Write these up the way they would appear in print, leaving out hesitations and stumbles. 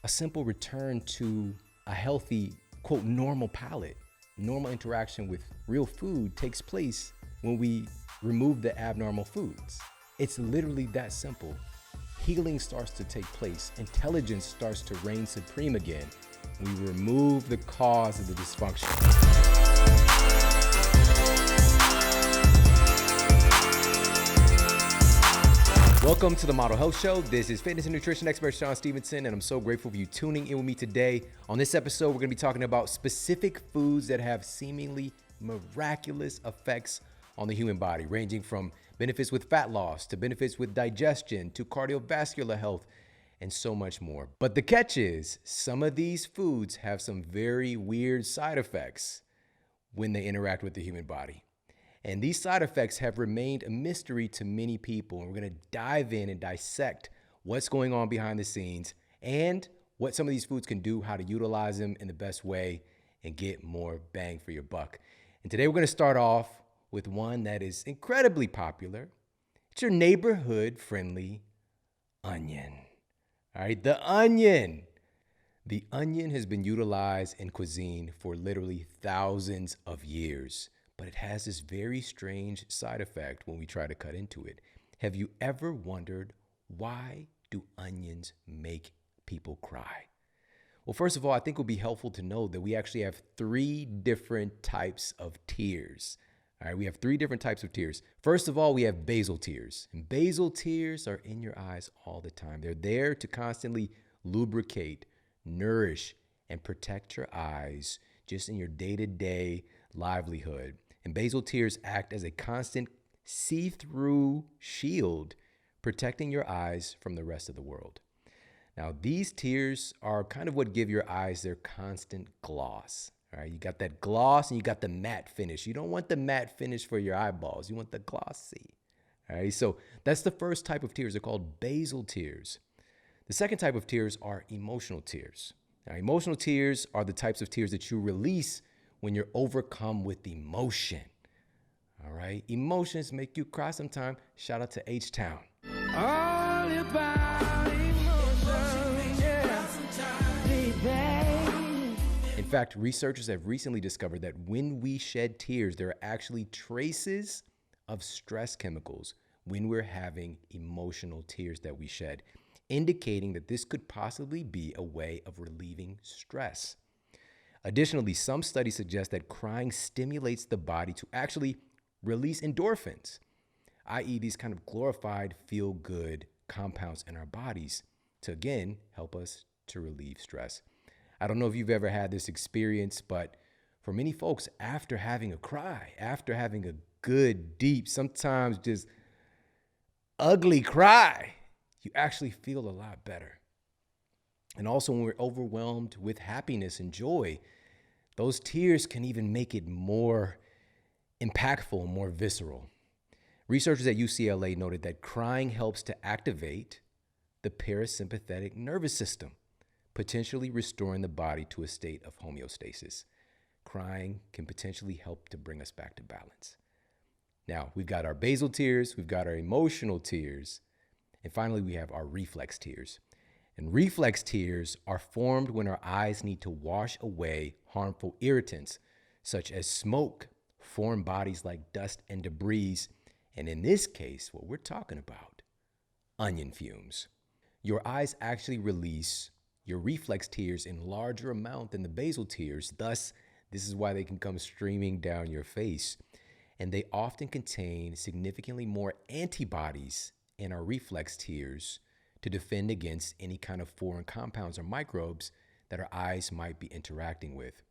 a simple return to a healthy, quote, normal palate. Normal interaction with real food takes place when we remove the abnormal foods. It's literally that simple. Healing starts to take place. Intelligence starts to reign supreme again. We remove the cause of the dysfunction. Welcome to the Model Health Show. This is fitness and nutrition expert Shawn Stevenson, and I'm so grateful for you tuning in with me today. On this episode, we're going to be talking about specific foods that have seemingly miraculous effects on the human body, ranging from benefits with fat loss to benefits with digestion to cardiovascular health and so much more. But the catch is, some of these foods have some very weird side effects when they interact with the human body. And these side effects have remained a mystery to many people. And we're going to dive in and dissect what's going on behind the scenes and what some of these foods can do, how to utilize them in the best way and get more bang for your buck. And today we're going to start off with one that is incredibly popular. It's your neighborhood-friendly onion. All right, the onion. The onion has been utilized in cuisine for literally thousands of years. But it has this very strange side effect when we try to cut into it. Have you ever wondered, why do onions make people cry? Well, first of all, I think it would be helpful to know that we actually have three different types of tears. All right, we have three different types of tears. First of all, we have basal tears. And basal tears are in your eyes all the time. They're there to constantly lubricate, nourish, and protect your eyes just in your day-to-day livelihood. And basal tears act as a constant see-through shield, protecting your eyes from the rest of the world. Now, these tears are kind of what give your eyes their constant gloss. All right, you got that gloss and you got the matte finish. You don't want the matte finish for your eyeballs. You want the glossy. All right, so that's the first type of tears. They're called basal tears. The second type of tears are emotional tears. Now, emotional tears are the types of tears that you release when you're overcome with emotion. All right, emotions make you cry sometime. Shout out to H-Town. All about emotion, yeah. In fact, researchers have recently discovered that when we shed tears, there are actually traces of stress chemicals when we're having emotional tears that we shed, indicating that this could possibly be a way of relieving stress. Additionally, some studies suggest that crying stimulates the body to actually release endorphins, i.e. these kind of glorified feel-good compounds in our bodies to, again, help us to relieve stress. I don't know if you've ever had this experience, but for many folks, after having a cry, after having a good, deep, sometimes just ugly cry, you actually feel a lot better. And also when we're overwhelmed with happiness and joy, those tears can even make it more impactful, more visceral. Researchers at UCLA noted that crying helps to activate the parasympathetic nervous system, potentially restoring the body to a state of homeostasis. Crying can potentially help to bring us back to balance. Now, we've got our basal tears, we've got our emotional tears, and finally, we have our reflex tears. And reflex tears are formed when our eyes need to wash away harmful irritants, such as smoke, foreign bodies like dust and debris, and in this case, what we're talking about, onion fumes. Your eyes actually release your reflex tears in larger amount than the basal tears. Thus, this is why they can come streaming down your face. And they often contain significantly more antibodies in our reflex tears to defend against any kind of foreign compounds or microbes that our eyes might be interacting with.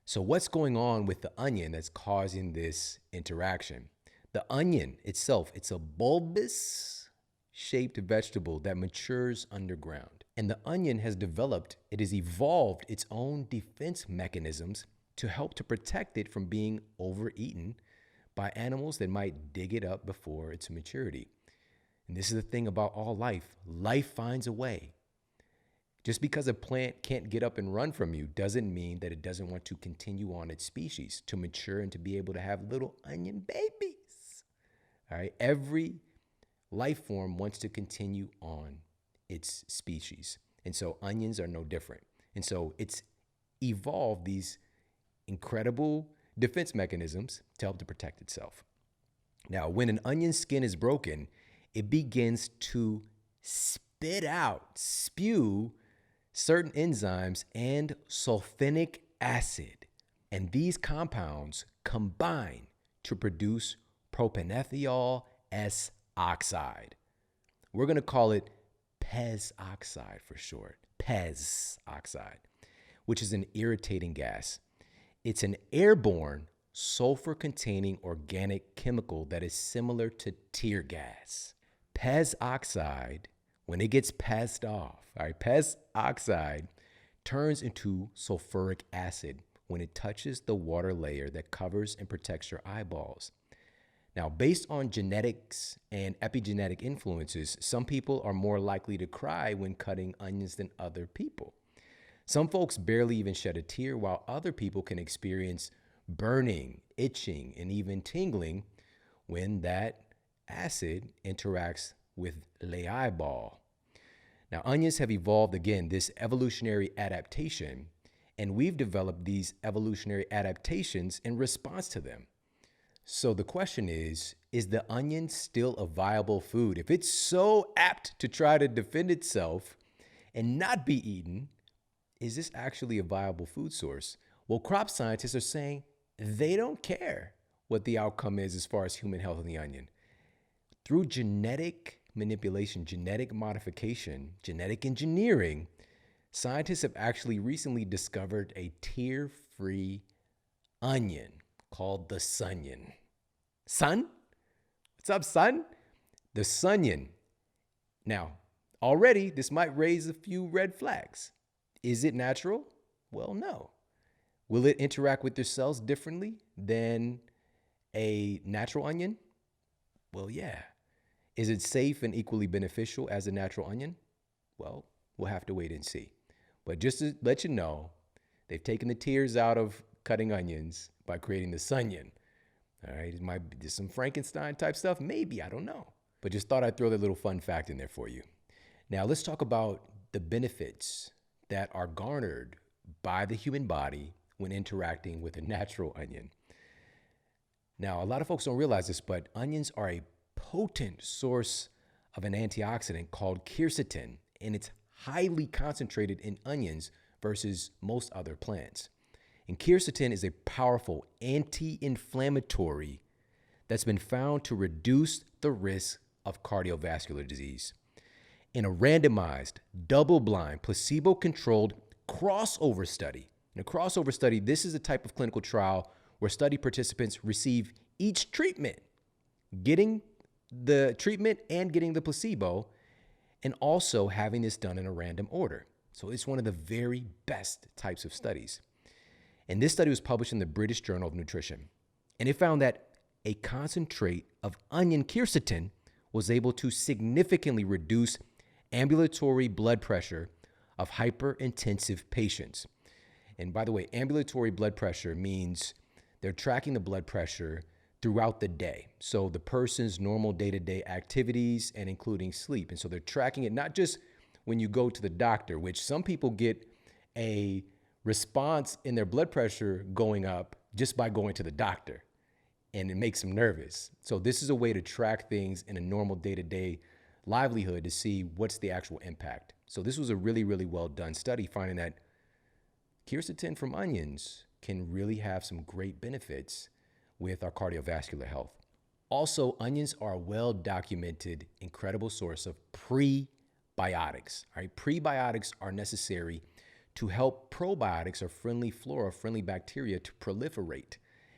So what's going on with the onion that's causing this interaction? The onion itself, it's a bulbous shaped vegetable that matures underground. And the onion has evolved its own defense mechanisms to help to protect it from being overeaten by animals that might dig it up before its maturity. And this is the thing about all life. Life finds a way. Just because a plant can't get up and run from you doesn't mean that it doesn't want to continue on its species, to mature and to be able to have little onion babies. All right. Every life form wants to continue on its species. And so onions are no different. And so it's evolved these incredible defense mechanisms to help to protect itself. Now, when an onion's skin is broken, it begins to spew certain enzymes and sulfonic acid. And these compounds combine to produce propanethiol S oxide. We're going to call it Pez oxide for short, Pez oxide, which is an irritating gas. It's an airborne sulfur-containing organic chemical that is similar to tear gas. Pez oxide, when it gets passed off, all right, Pez oxide turns into sulfuric acid when it touches the water layer that covers and protects your eyeballs. Now, based on genetics and epigenetic influences, some people are more likely to cry when cutting onions than other people. Some folks barely even shed a tear, while other people can experience burning, itching, and even tingling when that acid interacts with the eyeball. Now, onions have evolved, again, this evolutionary adaptation, and we've developed these evolutionary adaptations in response to them. So the question is the onion still a viable food? If it's so apt to try to defend itself and not be eaten, is this actually a viable food source? Well, crop scientists are saying they don't care what the outcome is as far as human health in the onion. Through genetic manipulation, genetic modification, genetic engineering, scientists have actually recently discovered a tear-free onion called the Sunion. Son? What's up, son? The Sunion. Now, already this might raise a few red flags. Is it natural? Well, no. Will it interact with your cells differently than a natural onion? Well, yeah. Is it safe and equally beneficial as a natural onion? Well, we'll have to wait and see. But just to let you know, they've taken the tears out of cutting onions by creating the Sunion. All right, it might be some Frankenstein type stuff. Maybe, I don't know. But just thought I'd throw that little fun fact in there for you. Now, let's talk about the benefits that are garnered by the human body when interacting with a natural onion. Now, a lot of folks don't realize this, but onions are a potent source of an antioxidant called quercetin, and it's highly concentrated in onions versus most other plants. And quercetin is a powerful anti-inflammatory that's been found to reduce the risk of cardiovascular disease. In a randomized, double-blind, placebo-controlled crossover study. In a crossover study, this is a type of clinical trial where study participants receive each treatment, getting the treatment and getting the placebo, and also having this done in a random order. So it's one of the very best types of studies. And this study was published in the British Journal of Nutrition. And it found that a concentrate of onion quercetin was able to significantly reduce ambulatory blood pressure of hypertensive patients. And by the way, ambulatory blood pressure means they're tracking the blood pressure throughout the day. So the person's normal day-to-day activities and including sleep. And so they're tracking it not just when you go to the doctor, which some people get a response in their blood pressure going up just by going to the doctor, and it makes them nervous. So this is a way to track things in a normal day-to-day livelihood to see what's the actual impact. So this was a really, really well done study finding that quercetin from onions can really have some great benefits with our cardiovascular health. Also, onions are a well-documented, incredible source of prebiotics. All right, prebiotics are necessary to help probiotics or friendly flora, friendly bacteria to proliferate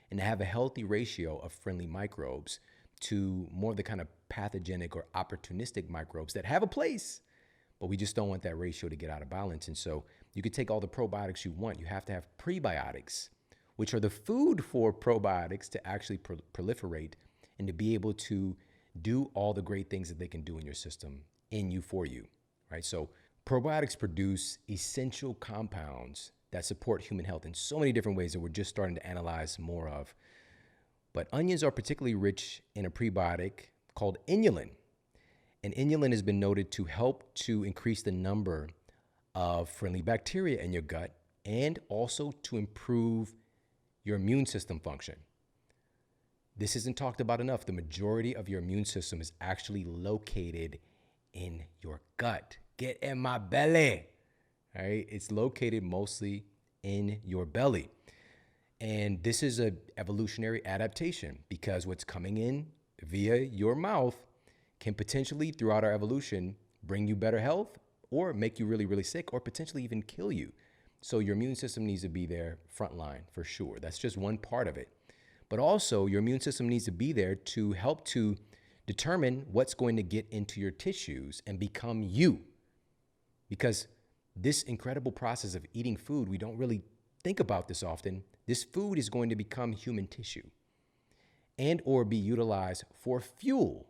and to have a healthy ratio of friendly microbes to more of the kind of pathogenic or opportunistic microbes that have a place, but we just don't want that ratio to get out of balance. And so you could take all the probiotics you want. You have to have prebiotics, which are the food for probiotics to actually proliferate and to be able to do all the great things that they can do in your system, in you, for you, right? So probiotics produce essential compounds that support human health in so many different ways that we're just starting to analyze more of. But onions are particularly rich in a prebiotic called inulin. And inulin has been noted to help to increase the number of friendly bacteria in your gut and also to improve your immune system function. This isn't talked about enough. The majority of your immune system is actually located in your gut. Get in my belly, all right? It's located mostly in your belly. And this is an evolutionary adaptation because what's coming in via your mouth can potentially, throughout our evolution, bring you better health or make you really, really sick or potentially even kill you. So your immune system needs to be there frontline for sure. That's just one part of it. But also your immune system needs to be there to help to determine what's going to get into your tissues and become you. Because this incredible process of eating food, we don't really think about this often. This food is going to become human tissue and or be utilized for fuel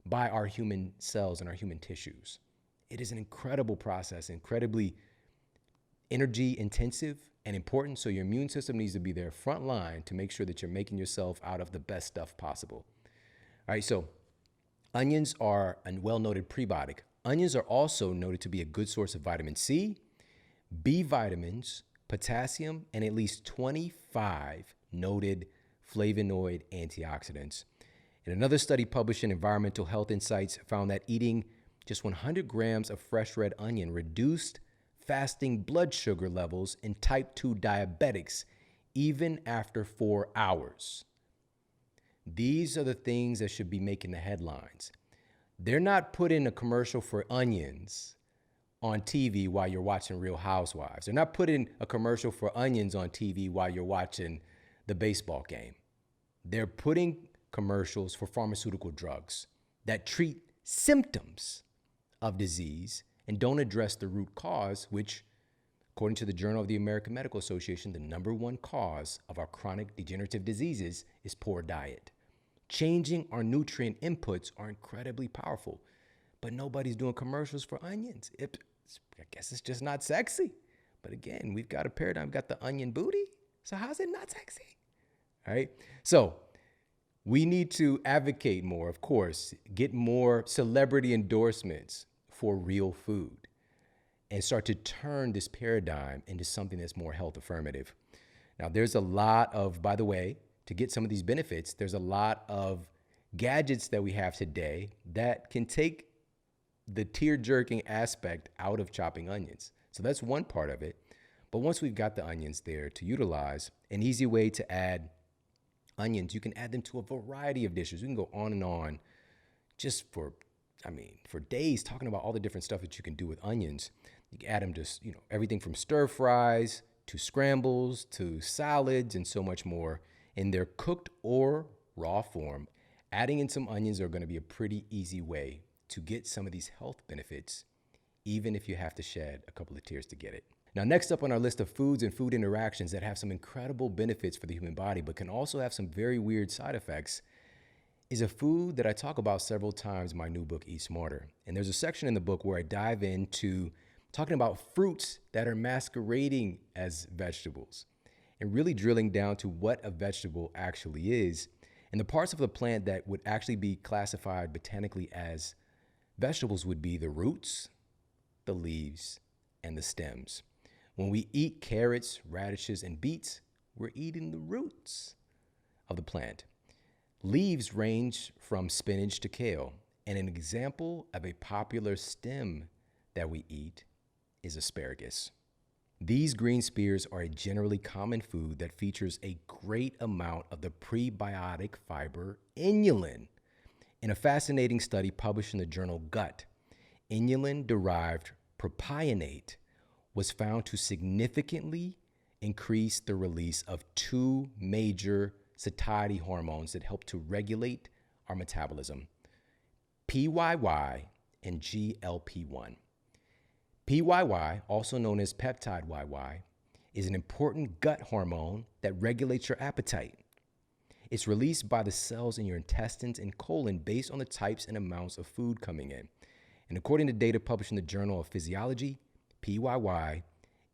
by our human cells and our human tissues. It is an incredible process, incredibly energy intensive and important. So your immune system needs to be there front line to make sure that you're making yourself out of the best stuff possible. All right, so onions are a well-noted prebiotic. Onions are also noted to be a good source of vitamin C, B vitamins, potassium, and at least 25 noted flavonoid antioxidants. And another study published in Environmental Health Insights found that eating just 100 grams of fresh red onion reduced fasting blood sugar levels in type 2 diabetics even after 4 hours. These are the things that should be making the headlines. They're not putting a commercial for onions on TV while you're watching Real Housewives. They're not putting a commercial for onions on TV while you're watching the baseball game. They're putting commercials for pharmaceutical drugs that treat symptoms of disease and don't address the root cause, which, according to the Journal of the American Medical Association, the #1 cause of our chronic degenerative diseases is poor diet. Changing our nutrient inputs are incredibly powerful, but nobody's doing commercials for onions. I guess it's just not sexy. But again, we've got a paradigm, got the onion booty. So how's it not sexy? All right. So we need to advocate more, of course, get more celebrity endorsements for real food and start to turn this paradigm into something that's more health affirmative. Now, there's a lot of, by the way, to get some of these benefits, there's a lot of gadgets that we have today that can take the tear-jerking aspect out of chopping onions. So that's one part of it. But once we've got the onions there to utilize, an easy way to add onions, you can add them to a variety of dishes. We can go on and on just for days talking about all the different stuff that you can do with onions. You can add them to, everything from stir fries to scrambles to salads and so much more in their cooked or raw form. Adding in some onions are going to be a pretty easy way to get some of these health benefits, even if you have to shed a couple of tears to get it. Now, next up on our list of foods and food interactions that have some incredible benefits for the human body, but can also have some very weird side effects, is a food that I talk about several times in my new book, Eat Smarter. And there's a section in the book where I dive into talking about fruits that are masquerading as vegetables and really drilling down to what a vegetable actually is and the parts of the plant that would actually be classified botanically as vegetables would be the roots, the leaves, and the stems. When we eat carrots, radishes, and beets, we're eating the roots of the plant. Leaves range from spinach to kale, and an example of a popular stem that we eat is asparagus. These green spears are a generally common food that features a great amount of the prebiotic fiber inulin. In a fascinating study published in the journal Gut, inulin-derived propionate was found to significantly increase the release of 2 major satiety hormones that help to regulate our metabolism, PYY and GLP-1. PYY, also known as peptide YY, is an important gut hormone that regulates your appetite. It's released by the cells in your intestines and colon based on the types and amounts of food coming in. And according to data published in the Journal of Physiology, PYY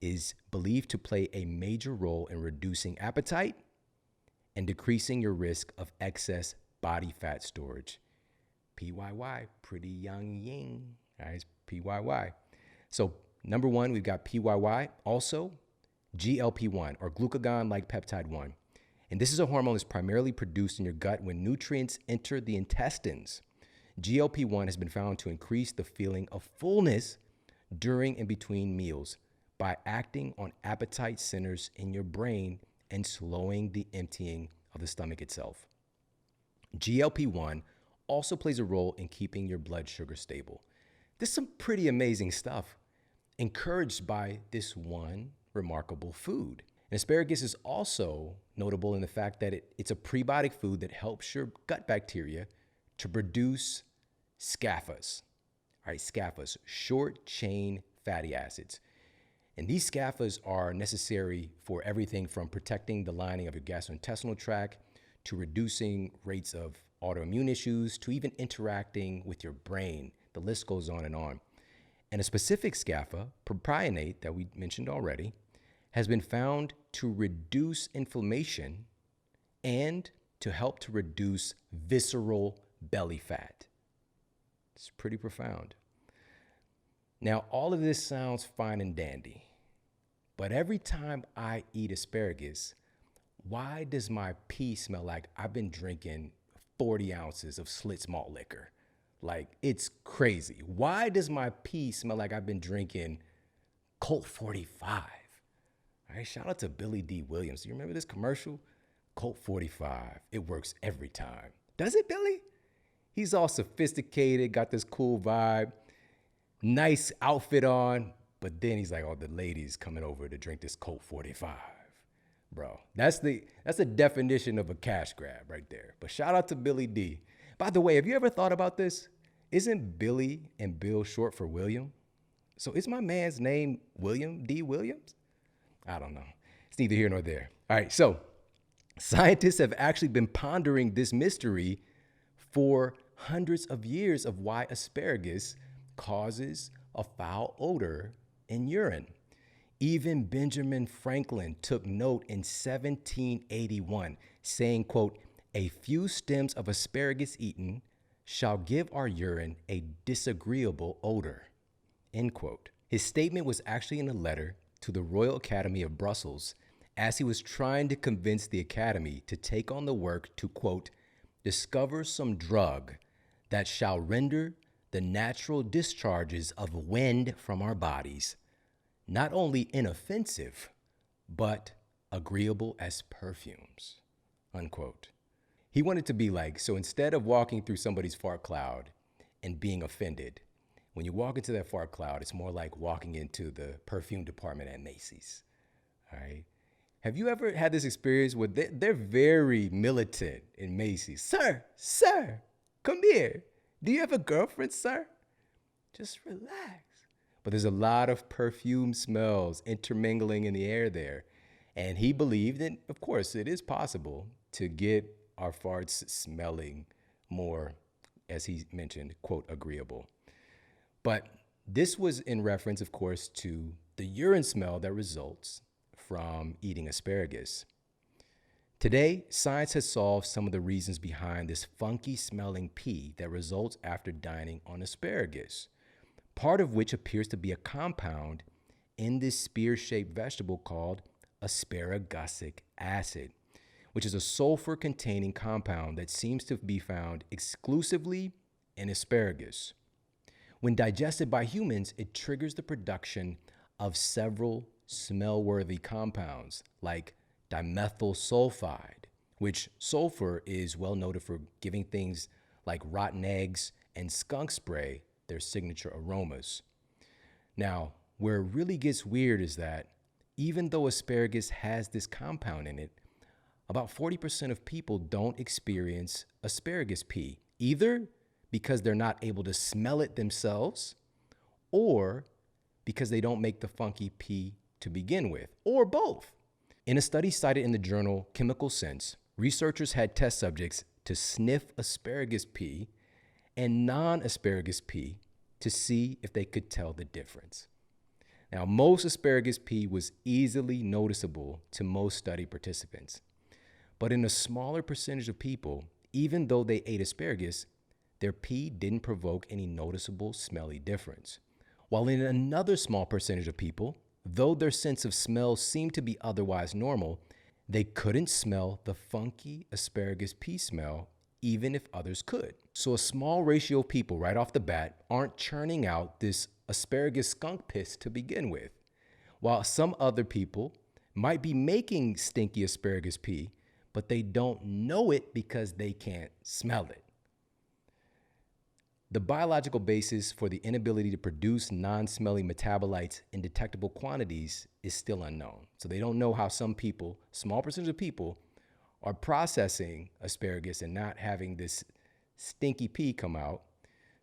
is believed to play a major role in reducing appetite and decreasing your risk of excess body fat storage. PYY, pretty young ying, guys, PYY. So number one, we've got PYY, also GLP-1 or glucagon-like peptide 1. And this is a hormone that's primarily produced in your gut when nutrients enter the intestines. GLP-1 has been found to increase the feeling of fullness during and between meals by acting on appetite centers in your brain and slowing the emptying of the stomach itself. GLP-1 also plays a role in keeping your blood sugar stable. This is some pretty amazing stuff, encouraged by this one remarkable food. And asparagus is also notable in the fact that it's a prebiotic food that helps your gut bacteria to produce SCAFAs. All right, SCAFAs, short chain fatty acids. And these SCAFAs are necessary for everything from protecting the lining of your gastrointestinal tract to reducing rates of autoimmune issues to even interacting with your brain. The list goes on. And a specific SCAFA, propionate, that we mentioned already, has been found to reduce inflammation and to help to reduce visceral belly fat. It's pretty profound. Now, all of this sounds fine and dandy, but every time I eat asparagus, why does my pee smell like I've been drinking 40 ounces of Schlitz malt liquor? Like, it's crazy. Why does my pee smell like I've been drinking Colt 45? All right, shout out to Billy D. Williams. Do you remember this commercial? Colt 45. It works every time. Does it, Billy? He's all sophisticated, got this cool vibe, nice outfit on, but then he's like, oh, the ladies coming over to drink this Colt 45. Bro, that's the definition of a cash grab right there. But shout out to Billy D. By the way, have you ever thought about this? Isn't Billy and Bill short for William? So is my man's name William D. Williams? I don't know. It's neither here nor there. All right, so scientists have actually been pondering this mystery for hundreds of years of why asparagus causes a foul odor in urine. Even Benjamin Franklin took note in 1781, saying, quote, "A few stems of asparagus eaten shall give our urine a disagreeable odor," end quote. His statement was actually in a letter to the Royal Academy of Brussels as he was trying to convince the Academy to take on the work to, quote, "discover some drug that shall render the natural discharges of wind from our bodies not only inoffensive, but agreeable as perfumes," unquote. He wanted to be like, so instead of walking through somebody's fart cloud and being offended, when you walk into that fart cloud, it's more like walking into the perfume department at Macy's, all right? Have you ever had this experience where they're very militant in Macy's? Sir, come here. Do you have a girlfriend, sir? Just relax. But there's a lot of perfume smells intermingling in the air there. And he believed, and of course it is possible, to get our farts smelling more, as he mentioned, quote, agreeable. But this was in reference, of course, to the urine smell that results from eating asparagus. Today, science has solved some of the reasons behind this funky smelling pee that results after dining on asparagus, part of which appears to be a compound in this spear-shaped vegetable called asparagusic acid, which is a sulfur-containing compound that seems to be found exclusively in asparagus. When digested by humans, it triggers the production of several smell-worthy compounds like dimethyl sulfide, which sulfur is well noted for giving things like rotten eggs and skunk spray their signature aromas. Now, where it really gets weird is that even though asparagus has this compound in it, about 40% of people don't experience asparagus pee, either because they're not able to smell it themselves or because they don't make the funky pee to begin with, or both. In a study cited in the journal Chemical Sense, researchers had test subjects to sniff asparagus pee and non-asparagus pee to see if they could tell the difference. Now, most asparagus pee was easily noticeable to most study participants, but in a smaller percentage of people, even though they ate asparagus, their pee didn't provoke any noticeable smelly difference. While in another small percentage of people, though their sense of smell seemed to be otherwise normal, they couldn't smell the funky asparagus pea smell even if others could. So a small ratio of people right off the bat aren't churning out this asparagus skunk piss to begin with, while some other people might be making stinky asparagus pea, but they don't know it because they can't smell it. The biological basis for the inability to produce non-smelly metabolites in detectable quantities is still unknown. So they don't know how some people, small percentage of people, are processing asparagus and not having this stinky pea come out.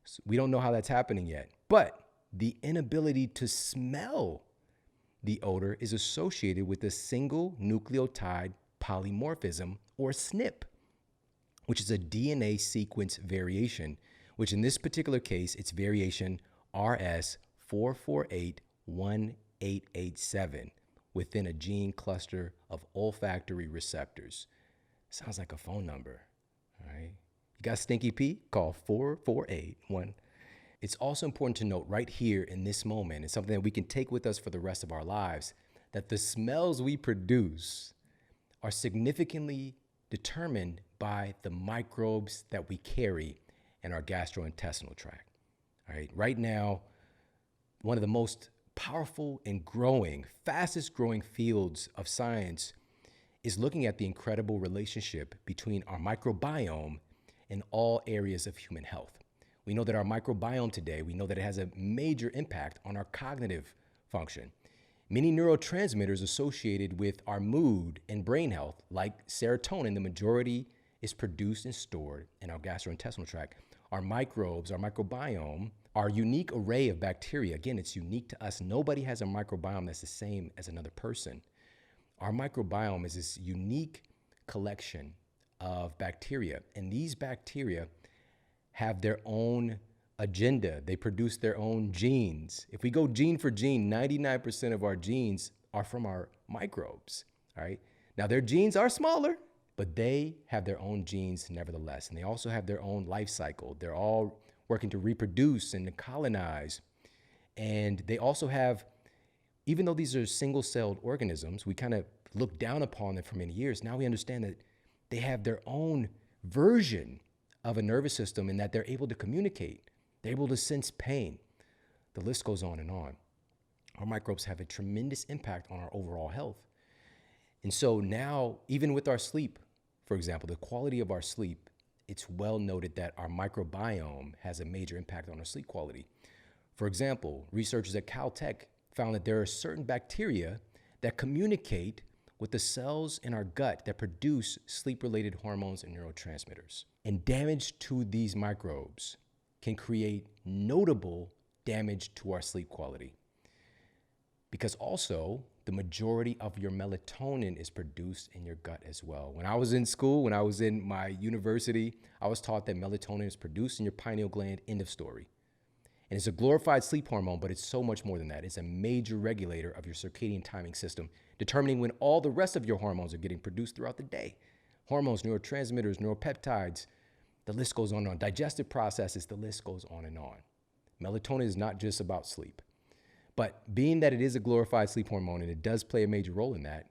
So we don't know how that's happening yet. But the inability to smell the odor is associated with a single nucleotide polymorphism, or SNP, which is a DNA sequence variation, which in this particular case, it's variation RS4481887 within a gene cluster of olfactory receptors. Sounds like a phone number, all right? You got stinky pee? Call 4481. It's also important to note right here in this moment, and something that we can take with us for the rest of our lives, that the smells we produce are significantly determined by the microbes that we carry in our gastrointestinal tract. All right. Right now, one of the most powerful and growing, fastest growing fields of science is looking at the incredible relationship between our microbiome and all areas of human health. We know that our microbiome today, we know that it has a major impact on our cognitive function. Many neurotransmitters associated with our mood and brain health, like serotonin, the majority is produced and stored in our gastrointestinal tract. Our microbes, our microbiome, our unique array of bacteria, again, it's unique to us. Nobody has a microbiome that's the same as another person. Our microbiome is this unique collection of bacteria, and these bacteria have their own agenda. They produce their own genes. If we go gene for gene, 99% of our genes are from our microbes, all right? Now, their genes are smaller, but they have their own genes nevertheless, and they also have their own life cycle. They're all working to reproduce and to colonize, and they also have, even though these are single-celled organisms, we kind of look down upon them for many years. Now we understand that they have their own version of a nervous system and that they're able to communicate. They're able to sense pain. The list goes on and on. Our microbes have a tremendous impact on our overall health. And so now, even with our sleep, for example, the quality of our sleep, it's well noted that our microbiome has a major impact on our sleep quality. For example, researchers at Caltech found that there are certain bacteria that communicate with the cells in our gut that produce sleep-related hormones and neurotransmitters. And damage to these microbes can create notable damage to our sleep quality. Because also, the majority of your melatonin is produced in your gut as well. When I was in school, when I was in my university, I was taught that melatonin is produced in your pineal gland, end of story. And it's a glorified sleep hormone, but it's so much more than that. It's a major regulator of your circadian timing system, determining when all the rest of your hormones are getting produced throughout the day. Hormones, neurotransmitters, neuropeptides, the list goes on and on. Digestive processes, the list goes on and on. Melatonin is not just about sleep. But being that it is a glorified sleep hormone and it does play a major role in that,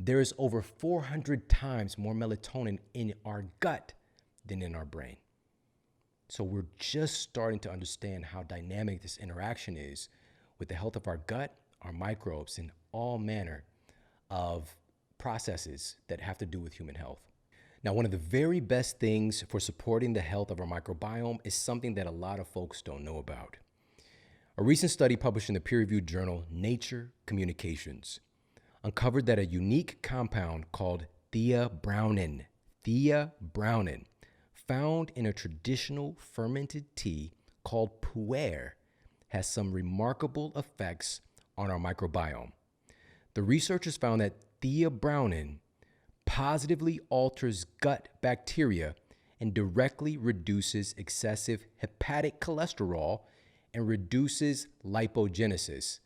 there is over 400 times more melatonin in our gut than in our brain. So we're just starting to understand how dynamic this interaction is with the health of our gut, our microbes, and all manner of processes that have to do with human health. Now, one of the very best things for supporting the health of our microbiome is something that a lot of folks don't know about. A recent study published in the peer-reviewed journal Nature Communications uncovered that a unique compound called theobromelain, found in a traditional fermented tea called pu'er, has some remarkable effects on our microbiome. The researchers found that theobromelain positively alters gut bacteria and directly reduces excessive hepatic cholesterol and reduces lipogenesis.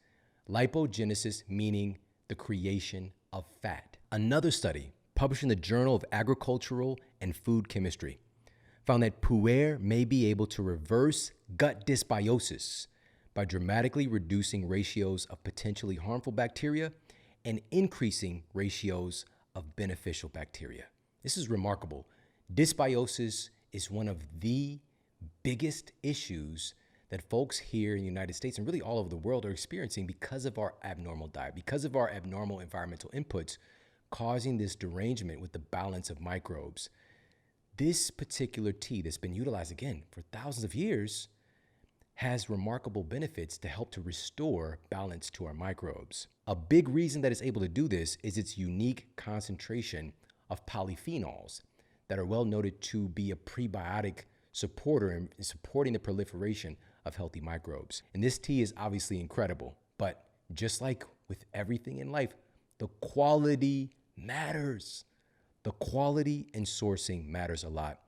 Lipogenesis meaning the creation of fat. Another study published in the Journal of Agricultural and Food Chemistry found that pu'er may be able to reverse gut dysbiosis by dramatically reducing ratios of potentially harmful bacteria and increasing ratios of beneficial bacteria. This is remarkable. Dysbiosis is one of the biggest issues that folks here in the United States and really all over the world are experiencing because of our abnormal diet, because of our abnormal environmental inputs, causing this derangement with the balance of microbes. This particular tea that's been utilized again for thousands of years has remarkable benefits to help to restore balance to our microbes. A big reason that it's able to do this is its unique concentration of polyphenols that are well noted to be a prebiotic supporter in supporting the proliferation of healthy microbes. And this tea is obviously incredible, but just like with everything in life, the quality matters. The quality and sourcing matters a lot.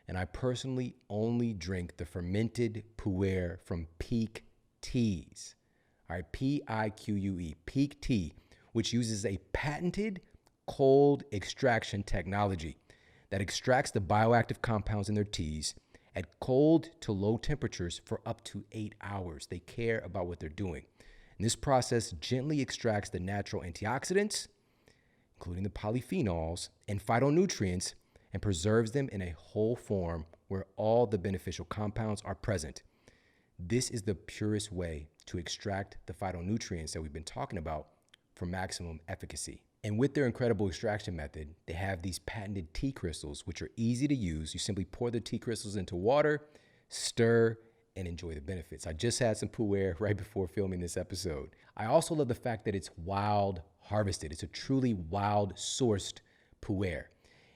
And I personally only drink the fermented pu'er from Peak Teas. All right, Pique, Peak Tea, which uses a patented cold extraction technology that extracts the bioactive compounds in their teas at cold to low temperatures for up to 8 hours. They care about what they're doing. And this process gently extracts the natural antioxidants, including the polyphenols and phytonutrients, and preserves them in a whole form where all the beneficial compounds are present. This is the purest way to extract the phytonutrients that we've been talking about for maximum efficacy. And with their incredible extraction method, they have these patented tea crystals, which are easy to use. You simply pour the tea crystals into water, stir, and enjoy the benefits. I just had some pu'er right before filming this episode. I also love the fact that it's wild harvested. It's a truly wild sourced pu'er.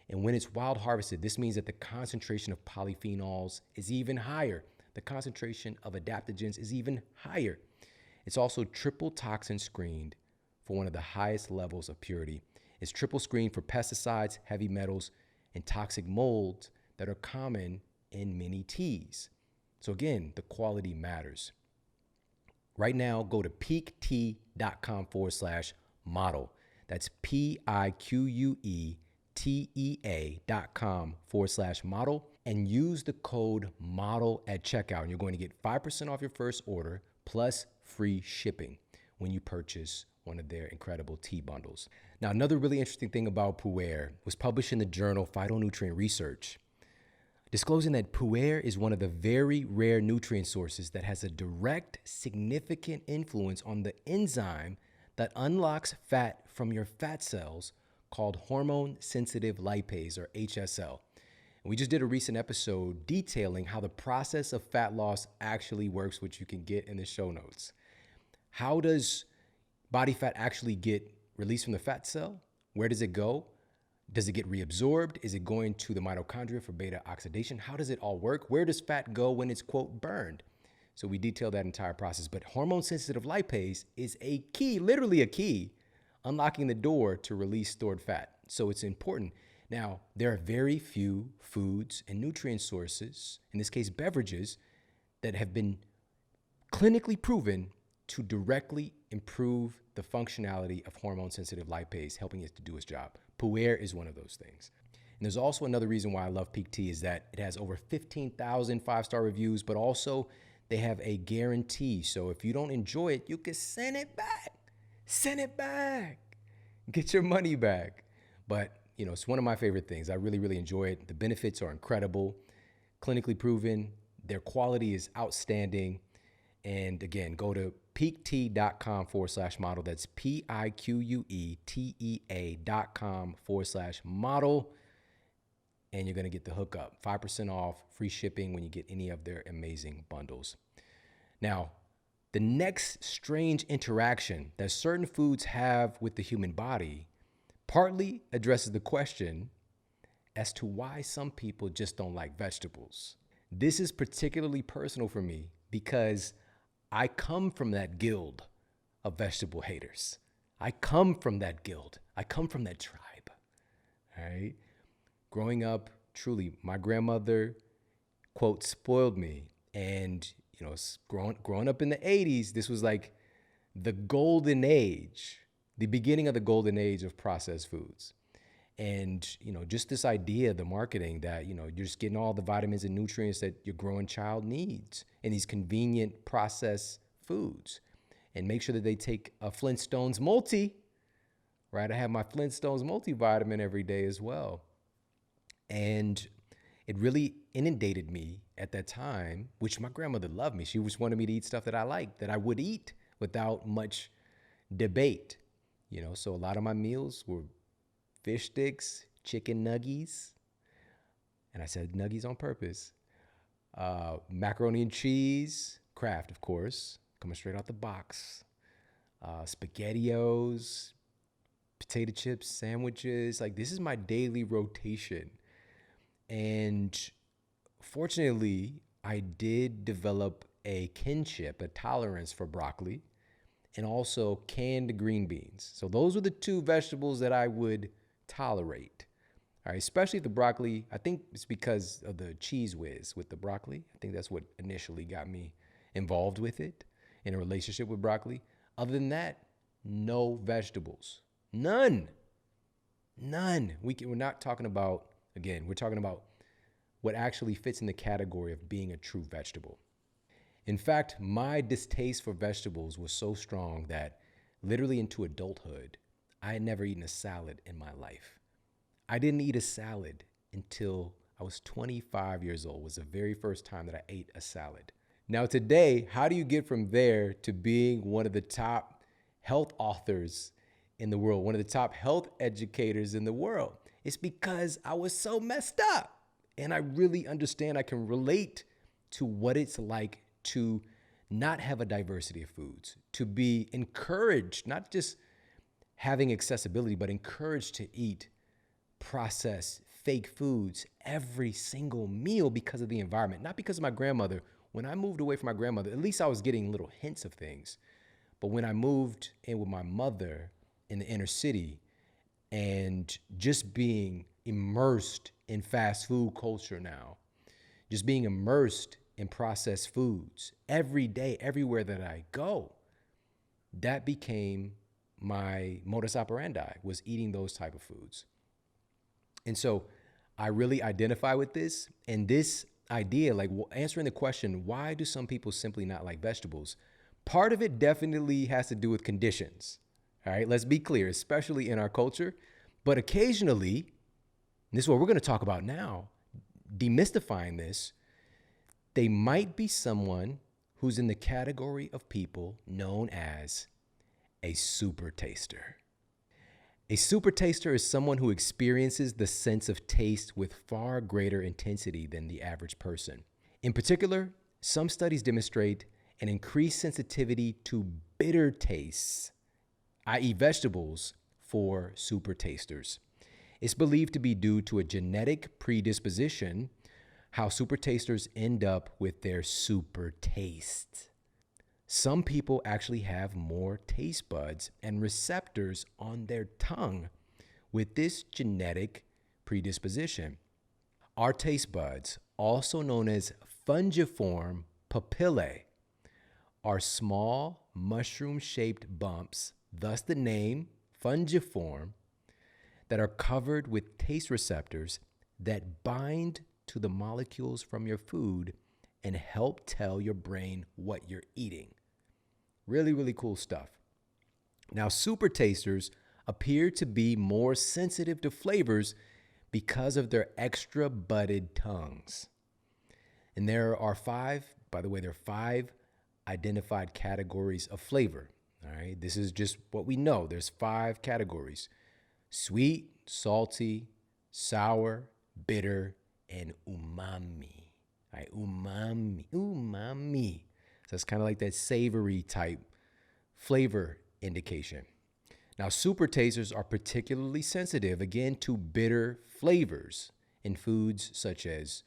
And when it's wild harvested, this means that the concentration of polyphenols is even higher. The concentration of adaptogens is even higher. It's also triple toxin screened for one of the highest levels of purity. It's triple screened for pesticides, heavy metals, and toxic molds that are common in many teas. So again, the quality matters. Right now, go to peaktea.com/model. That's PIQUETEA.com/model and use the code MODEL at checkout. And you're going to get 5% off your first order plus free shipping when you purchase one of their incredible tea bundles. Now, another really interesting thing about pu'er was published in the journal Phytonutrient Research, disclosing that pu'er is one of the very rare nutrient sources that has a direct, significant influence on the enzyme that unlocks fat from your fat cells called hormone-sensitive lipase, or HSL. And we just did a recent episode detailing how the process of fat loss actually works, which you can get in the show notes. How does body fat actually get released from the fat cell? Where does it go? Does it get reabsorbed? Is it going to the mitochondria for beta oxidation? How does it all work? Where does fat go when it's, quote, burned? So we detail that entire process. But hormone-sensitive lipase is a key, literally a key, unlocking the door to release stored fat. So it's important. Now, there are very few foods and nutrient sources, in this case beverages, that have been clinically proven to directly improve the functionality of hormone-sensitive lipase, helping it to do its job. Pu'er is one of those things. And there's also another reason why I love Peak Tea is that it has over 15,000 five-star reviews, but also they have a guarantee. So if you don't enjoy it, you can send it back. Send it back. Get your money back. But, you know, it's one of my favorite things. I really, really enjoy it. The benefits are incredible, clinically proven. Their quality is outstanding. And again, go to peaktea.com/model. That's PIQUETEA.com/model. And you're going to get the hookup. 5% off, free shipping when you get any of their amazing bundles. Now, the next strange interaction that certain foods have with the human body partly addresses the question as to why some people just don't like vegetables. This is particularly personal for me because I come from that guild of vegetable haters. I come from that guild. I come from that tribe. All right. Growing up, truly, my grandmother, quote, spoiled me. And, you know, growing up in the 80s, this was like the golden age, the beginning of the golden age of processed foods. And, you know, just this idea, the marketing that, you know, you're just getting all the vitamins and nutrients that your growing child needs in these convenient processed foods, and make sure that they take a Flintstones multi, right? I have my Flintstones multivitamin every day as well. And it really inundated me at that time, which my grandmother loved me. She just wanted me to eat stuff that I liked, that I would eat without much debate. So a lot of my meals were fish sticks, chicken nuggies, and I said nuggies on purpose, macaroni and cheese, Kraft, of course, coming straight out the box, SpaghettiOs, potato chips, sandwiches. Like, this is my daily rotation. And fortunately, I did develop a kinship, a tolerance for broccoli, and also canned green beans. So those were the two vegetables that I would tolerate. All right, especially the broccoli. I think it's because of the cheese whiz with the broccoli. I think that's what initially got me involved with it, in a relationship with broccoli. Other than that, no vegetables. None. We're not talking about, again, we're talking about what actually fits in the category of being a true vegetable. In fact, my distaste for vegetables was so strong that literally into adulthood, I had never eaten a salad in my life. I didn't eat a salad until I was 25 years old. It was the very first time that I ate a salad. Now today, how do you get from there to being one of the top health authors in the world, one of the top health educators in the world? It's because I was so messed up. And I really understand, I can relate to what it's like to not have a diversity of foods, to be encouraged, not just having accessibility, but encouraged to eat processed, fake foods every single meal because of the environment, not because of my grandmother. When I moved away from my grandmother, at least I was getting little hints of things. But when I moved in with my mother in the inner city and just being immersed in fast food culture now, just being immersed in processed foods every day, everywhere that I go, that became my modus operandi, was eating those type of foods. And so I really identify with this, and this idea, like answering the question, why do some people simply not like vegetables? Part of it definitely has to do with conditions. All right, let's be clear, especially in our culture. But occasionally, and this is what we're going to talk about now, demystifying this, they might be someone who's in the category of people known as a super taster. A super taster is someone who experiences the sense of taste with far greater intensity than the average person. In particular, some studies demonstrate an increased sensitivity to bitter tastes, i.e. vegetables, for super tasters. It's believed to be due to a genetic predisposition how super tasters end up with their super taste. Some people actually have more taste buds and receptors on their tongue with this genetic predisposition. Our taste buds, also known as fungiform papillae, are small mushroom-shaped bumps, thus the name fungiform, that are covered with taste receptors that bind to the molecules from your food and help tell your brain what you're eating. Really, really cool stuff. Now, super tasters appear to be more sensitive to flavors because of their extra budded tongues. And there are five identified categories of flavor. All right, this is just what we know. There's 5 categories: sweet, salty, sour, bitter, and umami. All right, umami. So it's kind of like that savory type flavor indication. Now, super tasters are particularly sensitive, again, to bitter flavors in foods such as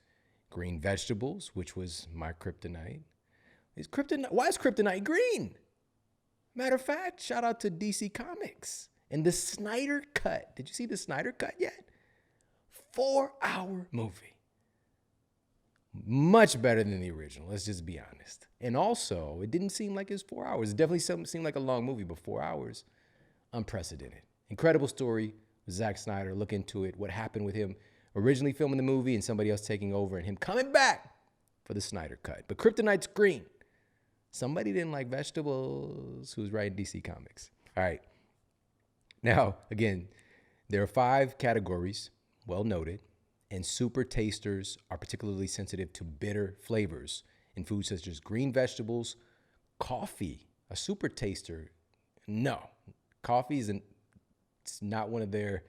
green vegetables, which was my kryptonite. Why is kryptonite green? Matter of fact, shout out to DC Comics and the Snyder Cut. Did you see the Snyder Cut yet? 4-hour movie. Much better than the original, let's just be honest. And also, it didn't seem like it was 4 hours. It definitely seemed like a long movie, but 4 hours, unprecedented. Incredible story. Zack Snyder, look into it. What happened with him originally filming the movie and somebody else taking over and him coming back for the Snyder Cut. But kryptonite's green. Somebody didn't like vegetables who's writing DC Comics. All right. Now, again, there are 5 categories, well noted, and super tasters are particularly sensitive to bitter flavors in foods such as green vegetables, coffee. A super taster, no. Coffee it's not one of their,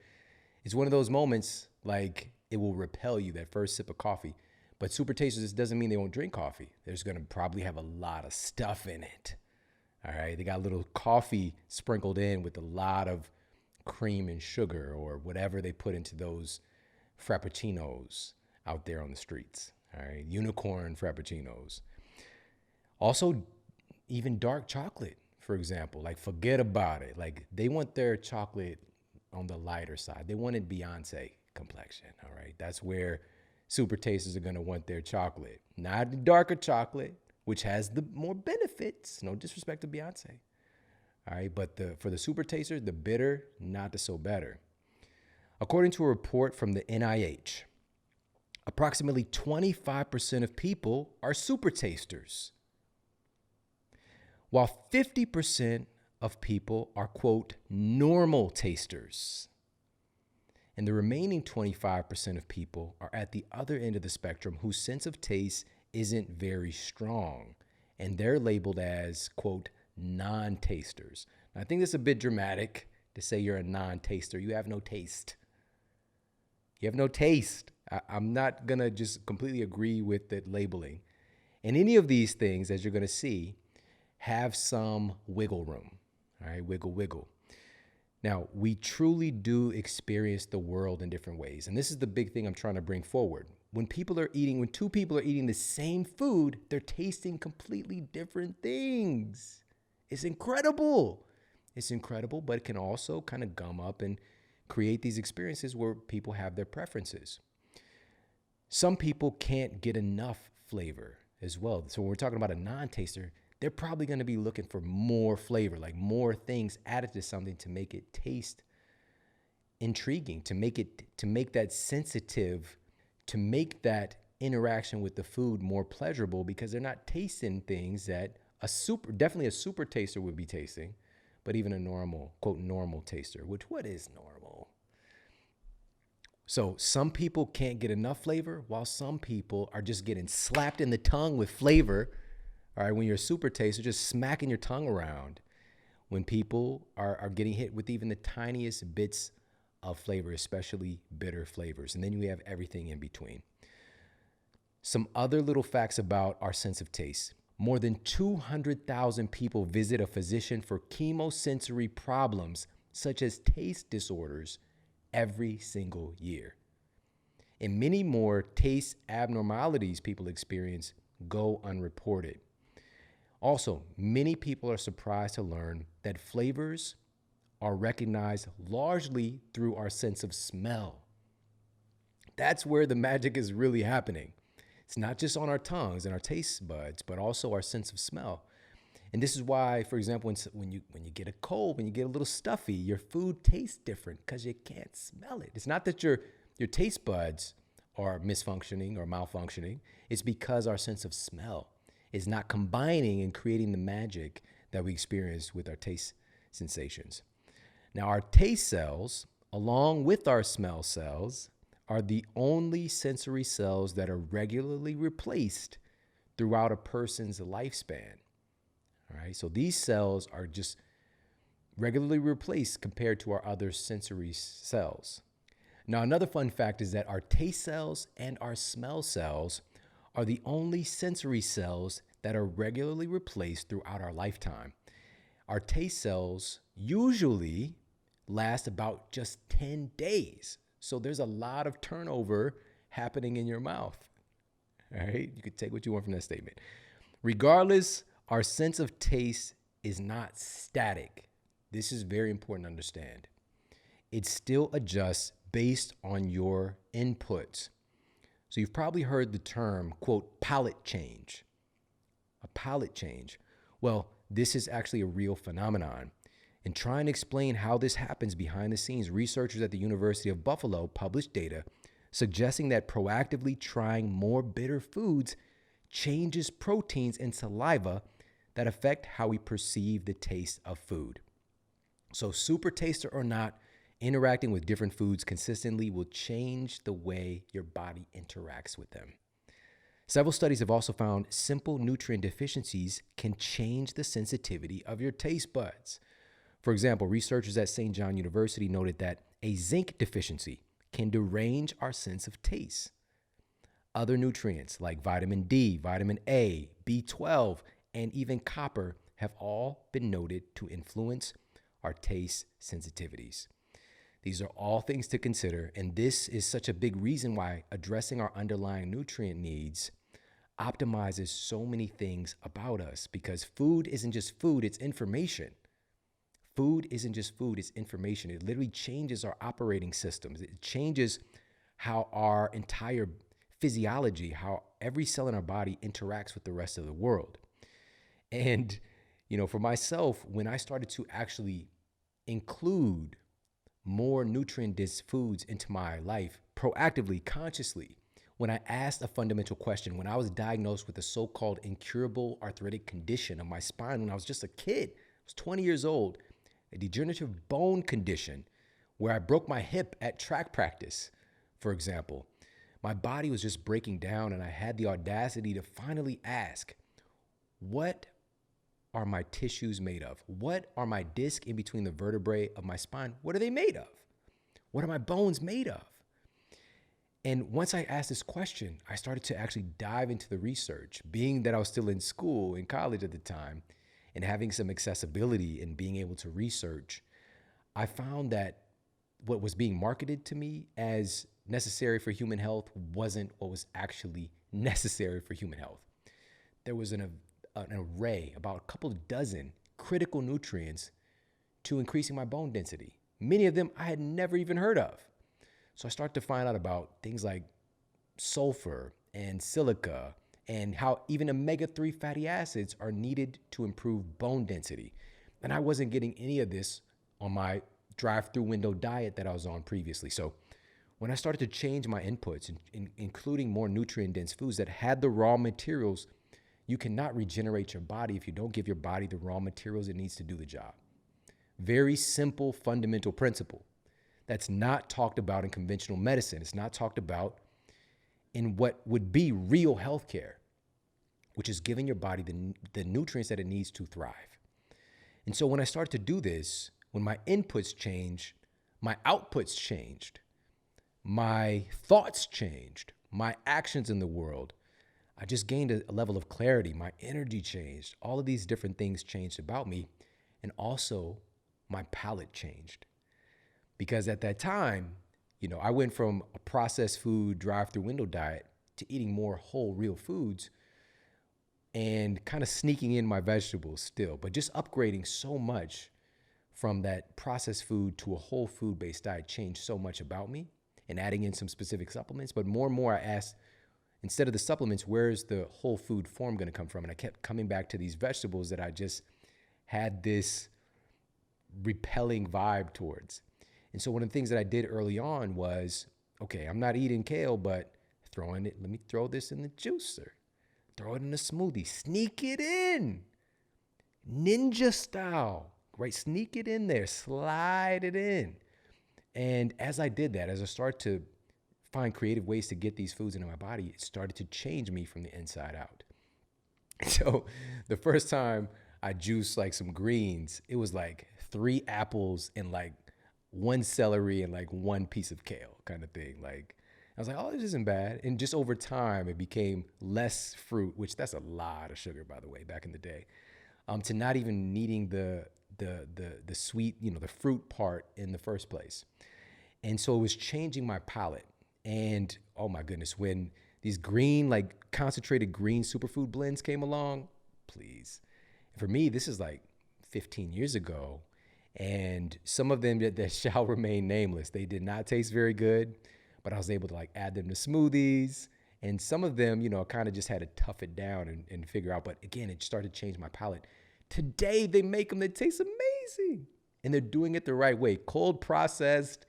it's one of those moments like it will repel you, that first sip of coffee. But super tasters, this doesn't mean they won't drink coffee. There's going to probably have a lot of stuff in it. All right. They got a little coffee sprinkled in with a lot of cream and sugar or whatever they put into those frappuccinos out there on the streets. All right. Unicorn frappuccinos. Also, even dark chocolate, for example, like forget about it. Like they want their chocolate on the lighter side. They wanted Beyonce complexion. All right. That's where super tasters are going to want their chocolate, not the darker chocolate, which has the more benefits. No disrespect to Beyonce. All right. But for the super tasters, the bitter, not the so better. According to a report from the NIH, approximately 25% of people are super tasters, while 50% of people are, quote, normal tasters. And the remaining 25% of people are at the other end of the spectrum whose sense of taste isn't very strong. And they're labeled as, quote, non-tasters. Now, I think this is a bit dramatic to say you're a non-taster. You have no taste. You have no taste. I'm not going to just completely agree with the labeling. And any of these things, as you're going to see, have some wiggle room. All right, wiggle, wiggle. Now, we truly do experience the world in different ways. And this is the big thing I'm trying to bring forward. When two people are eating the same food, they're tasting completely different things. It's incredible. It's incredible, but it can also kind of gum up and create these experiences where people have their preferences. Some people can't get enough flavor as well. So when we're talking about a non-taster, they're probably going to be looking for more flavor, like more things added to something to make it taste intriguing, to make that sensitive, to make that interaction with the food more pleasurable, because they're not tasting things that definitely a super taster would be tasting, but even a normal, quote, normal taster, which what is normal? So some people can't get enough flavor, while some people are just getting slapped in the tongue with flavor. All right, when you're a super taster, just smacking your tongue around. When people are getting hit with even the tiniest bits of flavor, especially bitter flavors. And then you have everything in between. Some other little facts about our sense of taste. More than 200,000 people visit a physician for chemosensory problems, such as taste disorders, every single year. And many more taste abnormalities people experience go unreported. Also, many people are surprised to learn that flavors are recognized largely through our sense of smell. That's where the magic is really happening. It's not just on our tongues and our taste buds, but also our sense of smell. And this is why, for example, when you get a cold, when you get a little stuffy, your food tastes different because you can't smell it. It's not that your taste buds are misfunctioning or malfunctioning. It's because our sense of smell is not combining and creating the magic that we experience with our taste sensations. Now, our taste cells, along with our smell cells, are the only sensory cells that are regularly replaced throughout a person's lifespan. All right, so these cells are just regularly replaced compared to our other sensory cells. Now, another fun fact is that our taste cells and our smell cells are the only sensory cells that are regularly replaced throughout our lifetime. Our taste cells usually last about just 10 days. So there's a lot of turnover happening in your mouth. All right, you could take what you want from that statement. Regardless, our sense of taste is not static. This is very important to understand. It still adjusts based on your inputs. So you've probably heard the term, quote, palate change. A palate change. Well, this is actually a real phenomenon. And trying to explain how this happens behind the scenes, researchers at the University of Buffalo published data suggesting that proactively trying more bitter foods changes proteins in saliva that affect how we perceive the taste of food. So super taster or not, interacting with different foods consistently will change the way your body interacts with them. Several studies have also found simple nutrient deficiencies can change the sensitivity of your taste buds. For example, researchers at St. John University noted that a zinc deficiency can derange our sense of taste. Other nutrients like vitamin D, vitamin A, B12, and even copper have all been noted to influence our taste sensitivities. These are all things to consider, and this is such a big reason why addressing our underlying nutrient needs optimizes so many things about us, because food isn't just food, it's information. Food isn't just food, it's information. It literally changes our operating systems. It changes how our entire physiology, how every cell in our body interacts with the rest of the world. And, for myself, when I started to actually include more nutrient-dense foods into my life proactively, consciously, when I asked a fundamental question, when I was diagnosed with a so-called incurable arthritic condition of my spine when I was just a kid, I was 20 years old, a degenerative bone condition where I broke my hip at track practice, for example. My body was just breaking down, and I had the audacity to finally ask, what are my tissues made of? What are my discs in between the vertebrae of my spine? What are they made of? What are my bones made of? And once I asked this question, I started to actually dive into the research. Being that I was still in school, in college at the time, and having some accessibility and being able to research, I found that what was being marketed to me as necessary for human health wasn't what was actually necessary for human health. There was an array, about a couple of dozen critical nutrients to increasing my bone density. Many of them I had never even heard of. So I started to find out about things like sulfur and silica and how even omega-3 fatty acids are needed to improve bone density. And I wasn't getting any of this on my drive-through window diet that I was on previously. So when I started to change my inputs, including more nutrient-dense foods that had the raw materials, you cannot regenerate your body if you don't give your body the raw materials it needs to do the job. Very simple, fundamental principle that's not talked about in conventional medicine. It's not talked about in what would be real healthcare, which is giving your body the nutrients that it needs to thrive. And so when I started to do this, when my inputs changed, my outputs changed, my thoughts changed, my actions in the world, I just gained a level of clarity. My energy changed. All of these different things changed about me. And also my palate changed. Because at that time, I went from a processed food drive-through window diet to eating more whole, real foods and kind of sneaking in my vegetables still, but just upgrading so much from that processed food to a whole food-based diet changed so much about me, and adding in some specific supplements. But more and more I asked, instead of the supplements, where's the whole food form going to come from? And I kept coming back to these vegetables that I just had this repelling vibe towards. And so one of the things that I did early on was, okay, I'm not eating kale, but let me throw this in the juicer, throw it in a smoothie, sneak it in, ninja style, right? Sneak it in there, slide it in. And as I did that, as I started to find creative ways to get these foods into my body, it started to change me from the inside out. So the first time I juiced like some greens, it was like 3 apples and like 1 celery and like 1 piece of kale kind of thing. Like, I was like, oh, this isn't bad. And just over time, it became less fruit, which that's a lot of sugar, by the way, back in the day, to not even needing the sweet, the fruit part in the first place. And so it was changing my palate. And oh my goodness, when these green, like concentrated green superfood blends came along, please. For me, this is like 15 years ago. And some of them that shall remain nameless, they did not taste very good, but I was able to like add them to smoothies. And some of them, I kind of just had to tough it down and figure out. But again, it started to change my palate. Today, they make them that taste amazing. And they're doing it the right way. Cold processed,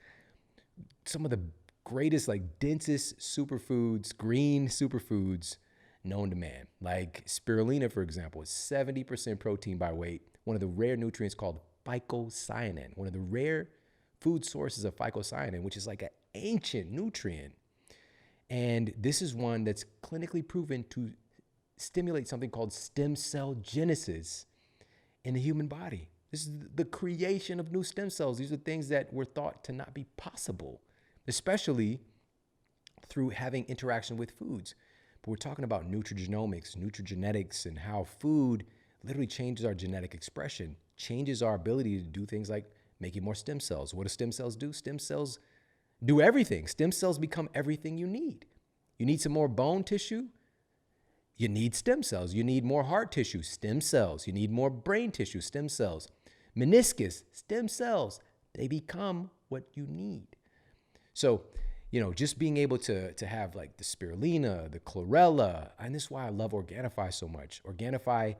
some of the greatest, like densest superfoods, green superfoods known to man. Like spirulina, for example, is 70% protein by weight, one of the rare nutrients called phycocyanin, one of the rare food sources of phycocyanin, which is like an ancient nutrient. And this is one that's clinically proven to stimulate something called stem cell genesis in the human body. This is the creation of new stem cells. These are things that were thought to not be possible, especially through having interaction with foods. But we're talking about nutrigenomics, nutrigenetics, and how food literally changes our genetic expression, changes our ability to do things like making more stem cells. What do stem cells do? Stem cells do everything. Stem cells become everything you need. You need some more bone tissue? You need stem cells. You need more heart tissue, stem cells. You need more brain tissue, stem cells. Meniscus, stem cells. They become what you need. So, just being able to have like the spirulina, the chlorella, and this is why I love Organifi so much. Organifi,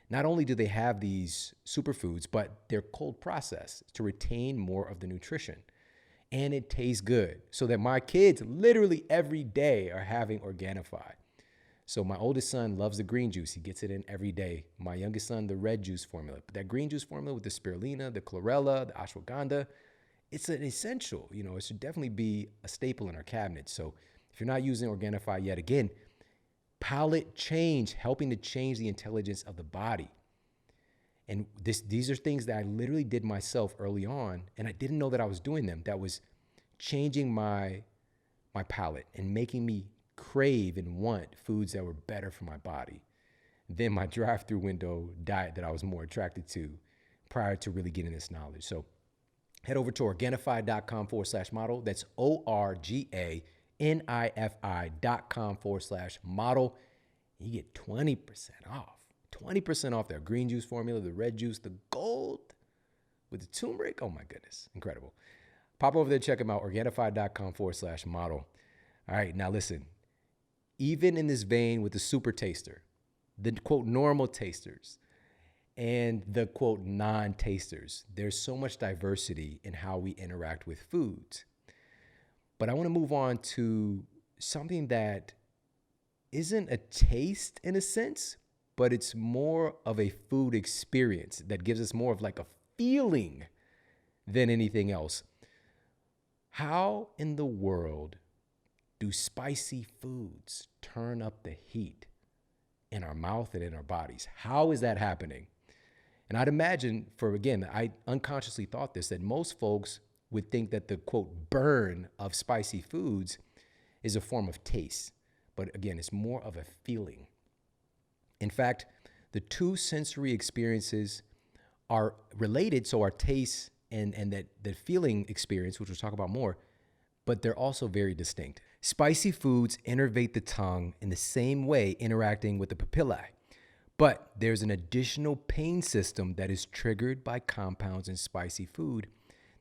not only do they have these superfoods, but they're cold processed to retain more of the nutrition. And it tastes good. So that my kids literally every day are having Organifi. So my oldest son loves the green juice. He gets it in every day. My youngest son, the red juice formula. But that green juice formula with the spirulina, the chlorella, the ashwagandha, it's an essential. It should definitely be a staple in our cabinet. So if you're not using Organifi yet, again, palate change, helping to change the intelligence of the body. And these are things that I literally did myself early on, and I didn't know that I was doing them. That was changing my palate and making me crave and want foods that were better for my body than my drive-through window diet that I was more attracted to prior to really getting this knowledge. So head over to Organifi.com/model. That's ORGANIFI.com/model. You get 20% off. 20% off their green juice formula, the red juice, the gold with the turmeric. Oh my goodness, incredible. Pop over there, check them out, Organifi.com/model. All right, now listen, even in this vein with the super taster, the quote normal tasters, and the quote non-tasters, there's so much diversity in how we interact with foods. But I want to move on to something that isn't a taste in a sense, but it's more of a food experience that gives us more of like a feeling than anything else. How in the world do spicy foods turn up the heat in our mouth and in our bodies? How is that happening? And I'd imagine, I unconsciously thought this, that most folks would think that the quote burn of spicy foods is a form of taste. But again, it's more of a feeling. In fact, the two sensory experiences are related, so our taste and that feeling experience, which we'll talk about more, but they're also very distinct. Spicy foods innervate the tongue in the same way, interacting with the papillae. But there's an additional pain system that is triggered by compounds in spicy food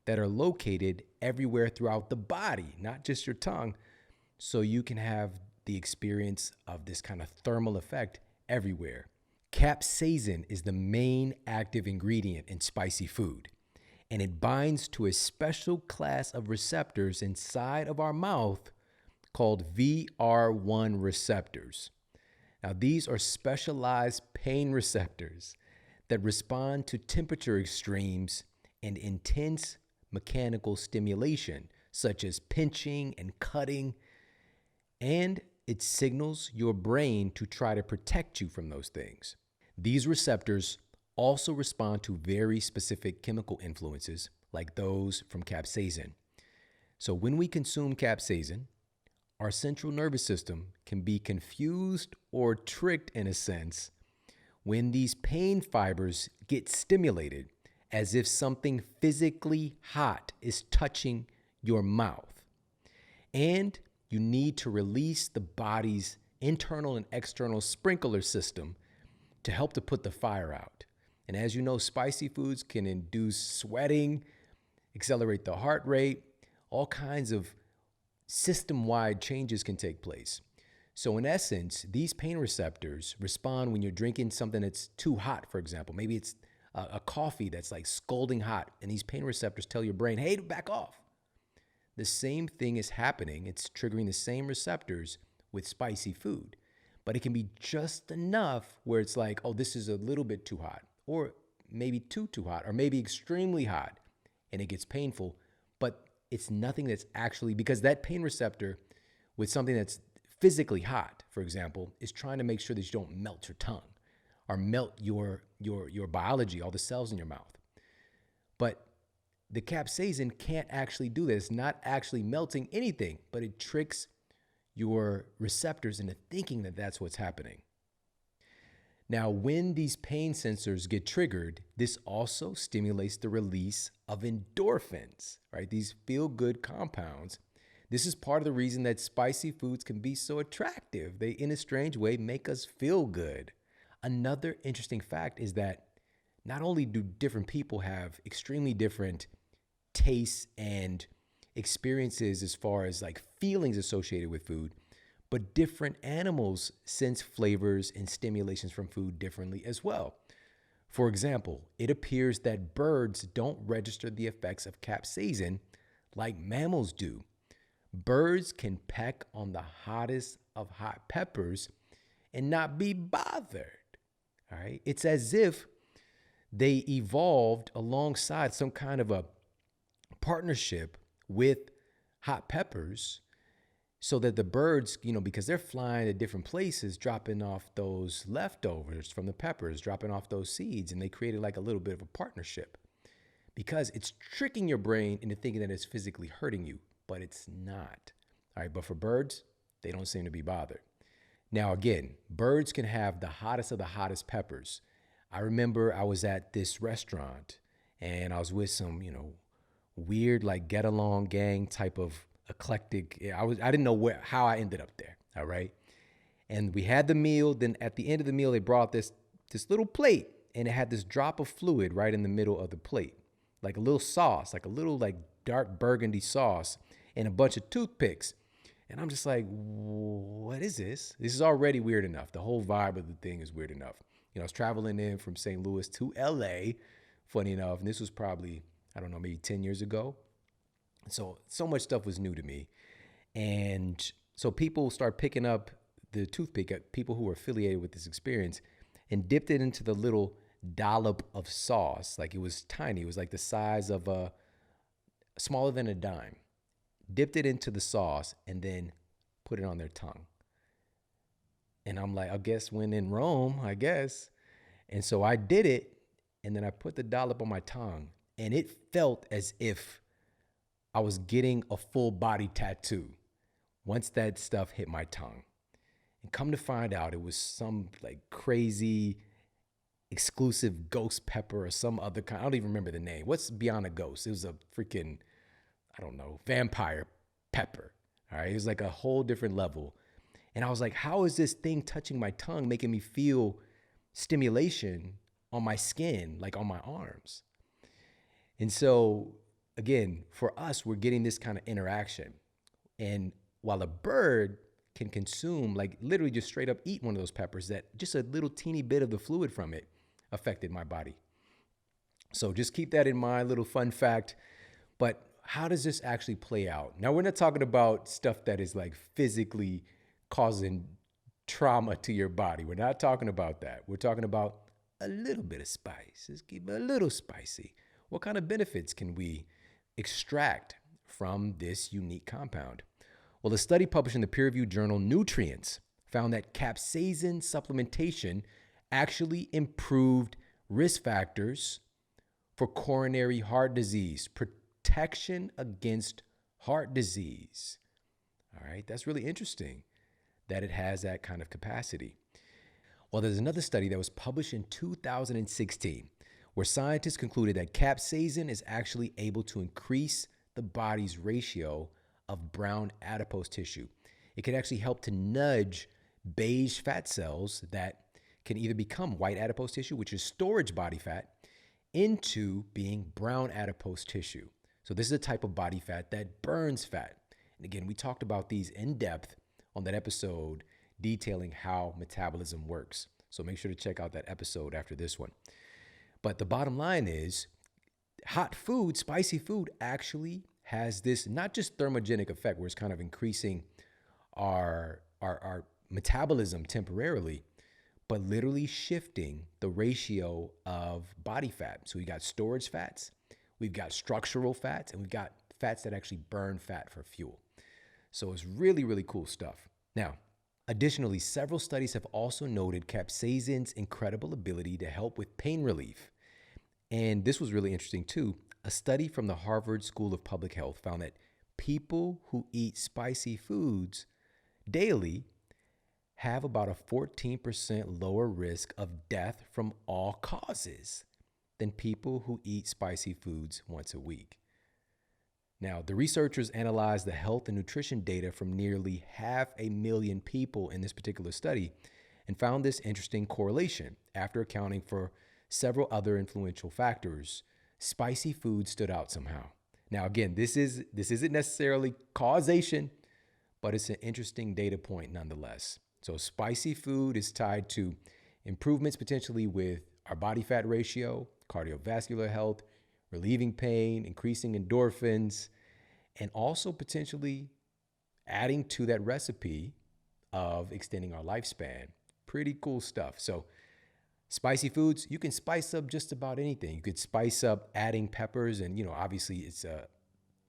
that are located everywhere throughout the body, not just your tongue, so you can have the experience of this kind of thermal effect everywhere. Capsaicin is the main active ingredient in spicy food, and it binds to a special class of receptors inside of our mouth called VR1 receptors. Now, these are specialized pain receptors that respond to temperature extremes and intense mechanical stimulation, such as pinching and cutting, and it signals your brain to try to protect you from those things. These receptors also respond to very specific chemical influences, like those from capsaicin. So when we consume capsaicin, our central nervous system can be confused or tricked in a sense when these pain fibers get stimulated as if something physically hot is touching your mouth. And you need to release the body's internal and external sprinkler system to help to put the fire out. And as you know, spicy foods can induce sweating, accelerate the heart rate, all kinds of system-wide changes can take place. So in essence, these pain receptors respond when you're drinking something that's too hot, for example. Maybe it's a coffee that's like scalding hot, and these pain receptors tell your brain, hey, back off. The same thing is happening. It's triggering the same receptors with spicy food. but it can be just enough where it's like, oh, this is a little bit too hot, or maybe too hot, or maybe extremely hot, and it gets painful. But it's nothing that's actually, because that pain receptor with something that's physically hot, for example, is trying to make sure that you don't melt your tongue or melt your biology, all the cells in your mouth. But the capsaicin can't actually do this. It's not actually melting anything, but it tricks your receptors into thinking that that's what's happening. Now, when these pain sensors get triggered, this also stimulates the release of endorphins, right? These feel-good compounds. This is part of the reason that spicy foods can be so attractive. They, in a strange way, make us feel good. Another interesting fact is that not only do different people have extremely different tastes and experiences as far as like feelings associated with food, but different animals sense flavors and stimulations from food differently as well. For example, it appears that birds don't register the effects of capsaicin like mammals do. Birds can peck on the hottest of hot peppers and not be bothered. All right? It's as if they evolved alongside some kind of a partnership with hot peppers, so that the birds, because they're flying to different places, dropping off those leftovers from the peppers, dropping off those seeds, and they created like a little bit of a partnership, because it's tricking your brain into thinking that it's physically hurting you, but it's not. All right, but for birds, they don't seem to be bothered. Now, again, birds can have the hottest of the hottest peppers. I remember I was at this restaurant and I was with some, weird, like get along gang type of eclectic. I didn't know how I ended up there. All right. And we had the meal. Then at the end of the meal, they brought this little plate, and it had this drop of fluid right in the middle of the plate, like a little sauce, like a little like dark burgundy sauce, and a bunch of toothpicks. And I'm just like, what is this? This is already weird enough. The whole vibe of the thing is weird enough. I was traveling in from St. Louis to LA, funny enough, and this was probably, I don't know, maybe 10 years ago. So much stuff was new to me. And so people start picking up the toothpick, people who were affiliated with this experience, and dipped it into the little dollop of sauce. Like it was tiny. It was like the size of smaller than a dime. Dipped it into the sauce and then put it on their tongue. And I'm like, I guess when in Rome, I guess. And so I did it, and then I put the dollop on my tongue, and it felt as if I was getting a full body tattoo once that stuff hit my tongue. And come to find out, it was some like crazy exclusive ghost pepper or some other kind. I don't even remember the name. What's beyond a ghost? It was a freaking, I don't know, vampire pepper. All right. It was like a whole different level. And I was like, how is this thing touching my tongue, making me feel stimulation on my skin, like on my arms? And so, again, for us, we're getting this kind of interaction. And while a bird can consume, like literally just straight up eat one of those peppers, that just a little teeny bit of the fluid from it affected my body. So just keep that in mind, little fun fact. But how does this actually play out? Now, we're not talking about stuff that is like physically causing trauma to your body. We're not talking about that. We're talking about a little bit of spice. Let's keep it a little spicy. What kind of benefits can we extract from this unique compound? Well, a study published in the peer-reviewed journal Nutrients found that capsaicin supplementation actually improved risk factors for coronary heart disease, protection against heart disease. All right, that's really interesting that it has that kind of capacity. Well, there's another study that was published in 2016 where scientists concluded that capsaicin is actually able to increase the body's ratio of brown adipose tissue. It can actually help to nudge beige fat cells that can either become white adipose tissue, which is storage body fat, into being brown adipose tissue. So this is a type of body fat that burns fat. And again, we talked about these in depth on that episode detailing how metabolism works. So make sure to check out that episode after this one. But the bottom line is hot food, spicy food actually has this not just thermogenic effect where it's kind of increasing our metabolism temporarily, but literally shifting the ratio of body fat. So we got storage fats, we've got structural fats, and we've got fats that actually burn fat for fuel. So it's really, really cool stuff. Now, additionally, several studies have also noted capsaicin's incredible ability to help with pain relief. And this was really interesting too. A study from the Harvard School of Public Health found that people who eat spicy foods daily have about a 14% lower risk of death from all causes than people who eat spicy foods once a week. Now, the researchers analyzed the health and nutrition data from nearly 500,000 people in this particular study and found this interesting correlation. After accounting for several other influential factors, spicy food stood out somehow. Now, again, this isn't necessarily causation, but it's an interesting data point nonetheless. So spicy food is tied to improvements potentially with our body fat ratio, cardiovascular health, relieving pain, increasing endorphins, and also potentially adding to that recipe of extending our lifespan. Pretty cool stuff. So spicy foods, you can spice up just about anything. You could spice up adding peppers, and obviously it's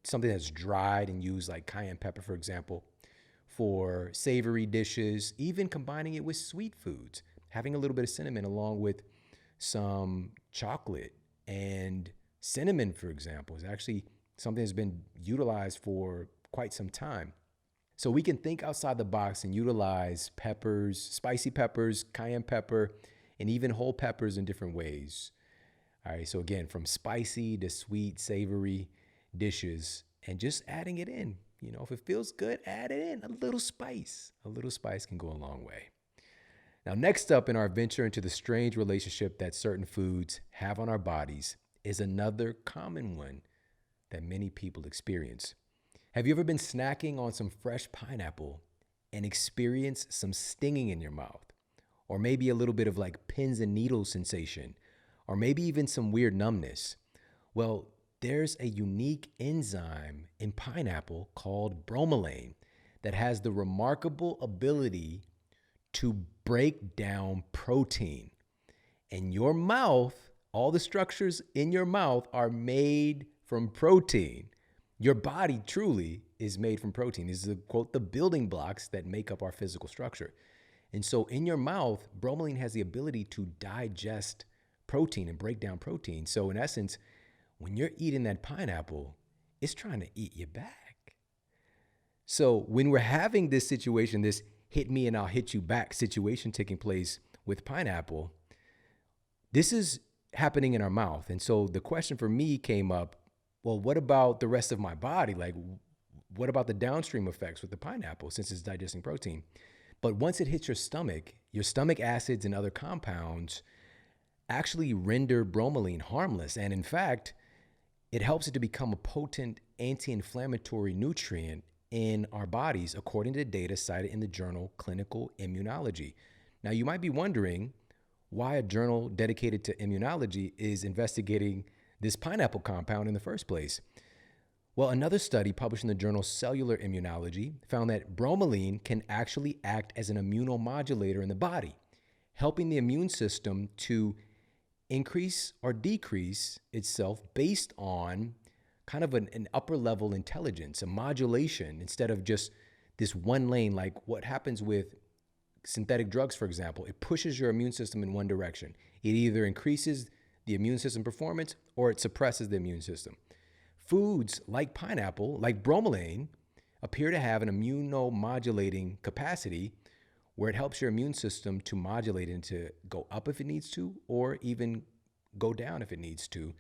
something that's dried and used, like cayenne pepper, for example, for savory dishes, even combining it with sweet foods, having a little bit of cinnamon along with some chocolate. And cinnamon, for example, is actually something that's been utilized for quite some time. So we can think outside the box and utilize peppers, spicy peppers, cayenne pepper, and even whole peppers in different ways. All right, so again, from spicy to sweet, savory dishes, and just adding it in. If it feels good, add it in. A little spice can go a long way. Now, next up in our venture into the strange relationship that certain foods have on our bodies is another common one that many people experience. Have you ever been snacking on some fresh pineapple and experienced some stinging in your mouth? Or maybe a little bit of like pins and needles sensation, or maybe even some weird numbness? Well, there's a unique enzyme in pineapple called bromelain that has the remarkable ability to break down protein. In your mouth, all the structures in your mouth are made from protein. Your body truly is made from protein. These are, quote, the building blocks that make up our physical structure. And so in your mouth, bromelain has the ability to digest protein and break down protein. So in essence, when you're eating that pineapple, it's trying to eat you back. So when we're having this situation, this hit me and I'll hit you back situation taking place with pineapple, this is happening in our mouth. And so the question for me came up, well, what about the rest of my body? Like, what about the downstream effects with the pineapple since it's digesting protein? But once it hits your stomach acids and other compounds actually render bromelain harmless. And in fact, it helps it to become a potent anti-inflammatory nutrient in our bodies, according to data cited in the journal Clinical Immunology. Now, you might be wondering why a journal dedicated to immunology is investigating this pineapple compound in the first place. Well, another study published in the journal Cellular Immunology found that bromelain can actually act as an immunomodulator in the body, helping the immune system to increase or decrease itself based on kind of an upper level intelligence, a modulation, instead of just this one lane, like what happens with synthetic drugs, for example. It pushes your immune system in one direction. It either increases the immune system performance or it suppresses the immune system. Foods like pineapple, like bromelain, appear to have an immunomodulating capacity where it helps your immune system to modulate and to go up if it needs to, or even go down if it needs to.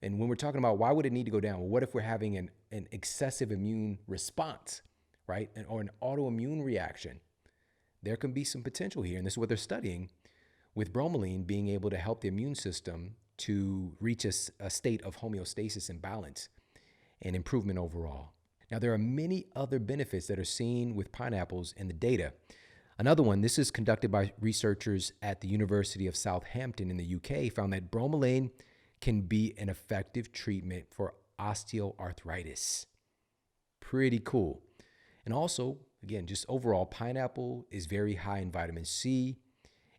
And when we're talking about why would it need to go down? Well, what if we're having an excessive immune response, right? Or an autoimmune reaction? There can be some potential here, and this is what they're studying, with bromelain being able to help the immune system to reach a state of homeostasis and balance and improvement overall. Now, there are many other benefits that are seen with pineapples in the data. Another one, this is conducted by researchers at the University of Southampton in the UK, found that bromelain can be an effective treatment for osteoarthritis. Pretty cool. And also, again, just overall, pineapple is very high in vitamin C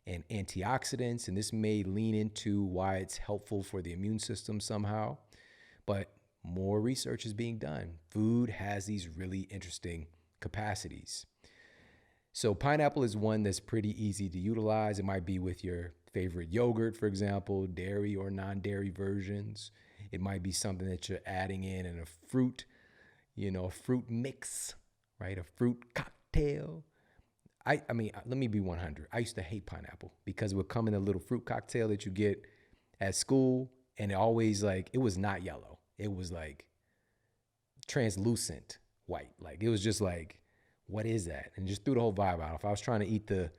and antioxidants, and this may lean into why it's helpful for the immune system somehow. But more research is being done. Food has these really interesting capacities. So pineapple is one that's pretty easy to utilize. It might be with your favorite yogurt, for example, dairy or non-dairy versions. It might be something that you're adding in a fruit, a fruit mix, right? A fruit cocktail. I mean, let me be 100. I used to hate pineapple because it would come in a little fruit cocktail that you get at school, and it always it was not yellow. It was like translucent white. Like it was just like, what is that? And just threw the whole vibe out. If I was trying to eat the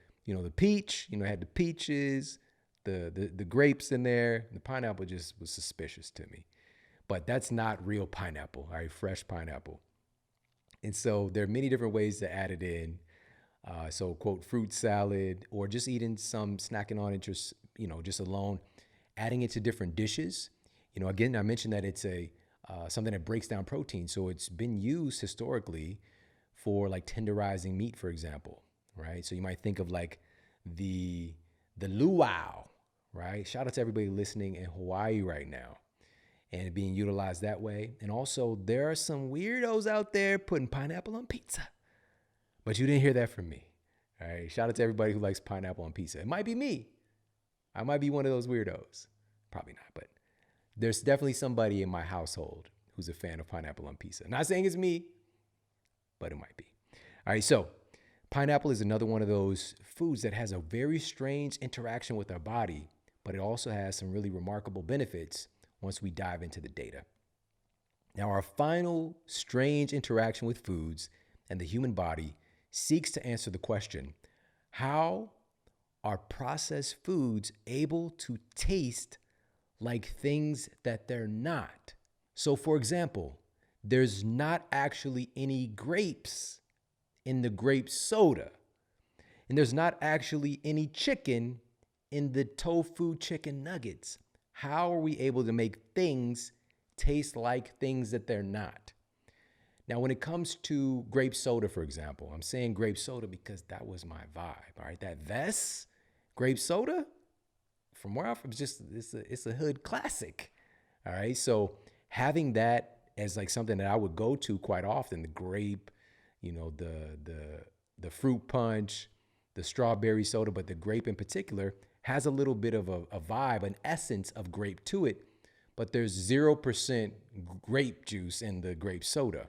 peach, it had the peaches, the grapes in there. The pineapple just was suspicious to me. But that's not real pineapple, all right? Fresh pineapple. And so there are many different ways to add it in. So quote, fruit salad, or just eating some, snacking on it just alone, adding it to different dishes. Again, I mentioned that it's something that breaks down protein. So it's been used historically for like tenderizing meat, for example, right? So you might think of like the luau, right? Shout out to everybody listening in Hawaii right now and being utilized that way. And also there are some weirdos out there putting pineapple on pizza, but you didn't hear that from me. All right. Shout out to everybody who likes pineapple on pizza. It might be me. I might be one of those weirdos. Probably not, but there's definitely somebody in my household who's a fan of pineapple on pizza. Not saying it's me, but it might be. All right, so pineapple is another one of those foods that has a very strange interaction with our body, but it also has some really remarkable benefits once we dive into the data. Now, our final strange interaction with foods and the human body seeks to answer the question, how are processed foods able to taste like things that they're not? So, for example, there's not actually any grapes in the grape soda. And there's not actually any chicken in the tofu chicken nuggets. How are we able to make things taste like things that they're not? Now, when it comes to grape soda, for example, I'm saying grape soda because that was my vibe, all right? That Vess grape soda, from where I'm from, it's a hood classic, all right? So having that as like something that I would go to quite often, the grape, the fruit punch, the strawberry soda, but the grape in particular has a little bit of a vibe, an essence of grape to it, but there's 0% grape juice in the grape soda.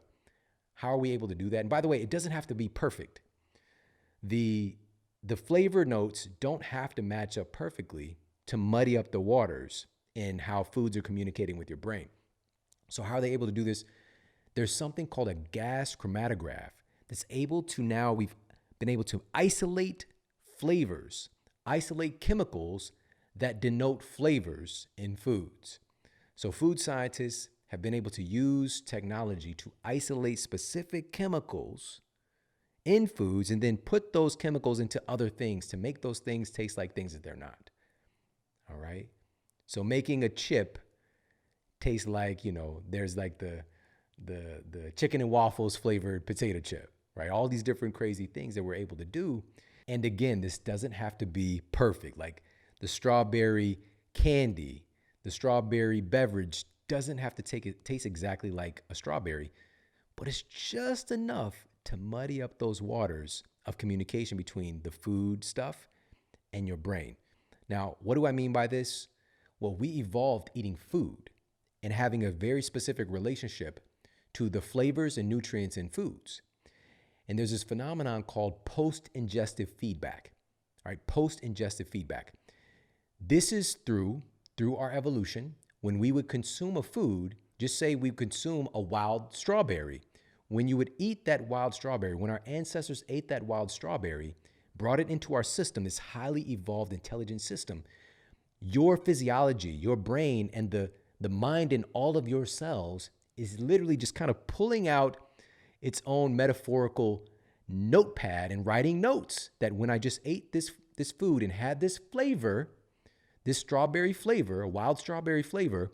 How are we able to do that? And by the way, it doesn't have to be perfect. The flavor notes don't have to match up perfectly to muddy up the waters in how foods are communicating with your brain. So how are they able to do this? There's something called a gas chromatograph that's able to now, we've been able to isolate flavors, isolate chemicals that denote flavors in foods. So food scientists have been able to use technology to isolate specific chemicals in foods and then put those chemicals into other things to make those things taste like things that they're not. All right. So making a chip taste like, there's like the chicken and waffles flavored potato chip, right? All these different crazy things that we're able to do. And again, this doesn't have to be perfect. Like the strawberry candy, the strawberry beverage doesn't have to taste exactly like a strawberry, but it's just enough to muddy up those waters of communication between the food stuff and your brain. Now, what do I mean by this? Well, we evolved eating food and having a very specific relationship to the flavors and nutrients in foods. And there's this phenomenon called post-ingestive feedback. All right, post-ingestive feedback. This is through our evolution. When we would consume a food, just say we consume a wild strawberry. When you would eat that wild strawberry, when our ancestors ate that wild strawberry, brought it into our system, this highly evolved, intelligent system, your physiology, your brain, and the mind in all of your cells is literally just kind of pulling out its own metaphorical notepad and writing notes that when I just ate this food and had this flavor, this strawberry flavor, a wild strawberry flavor,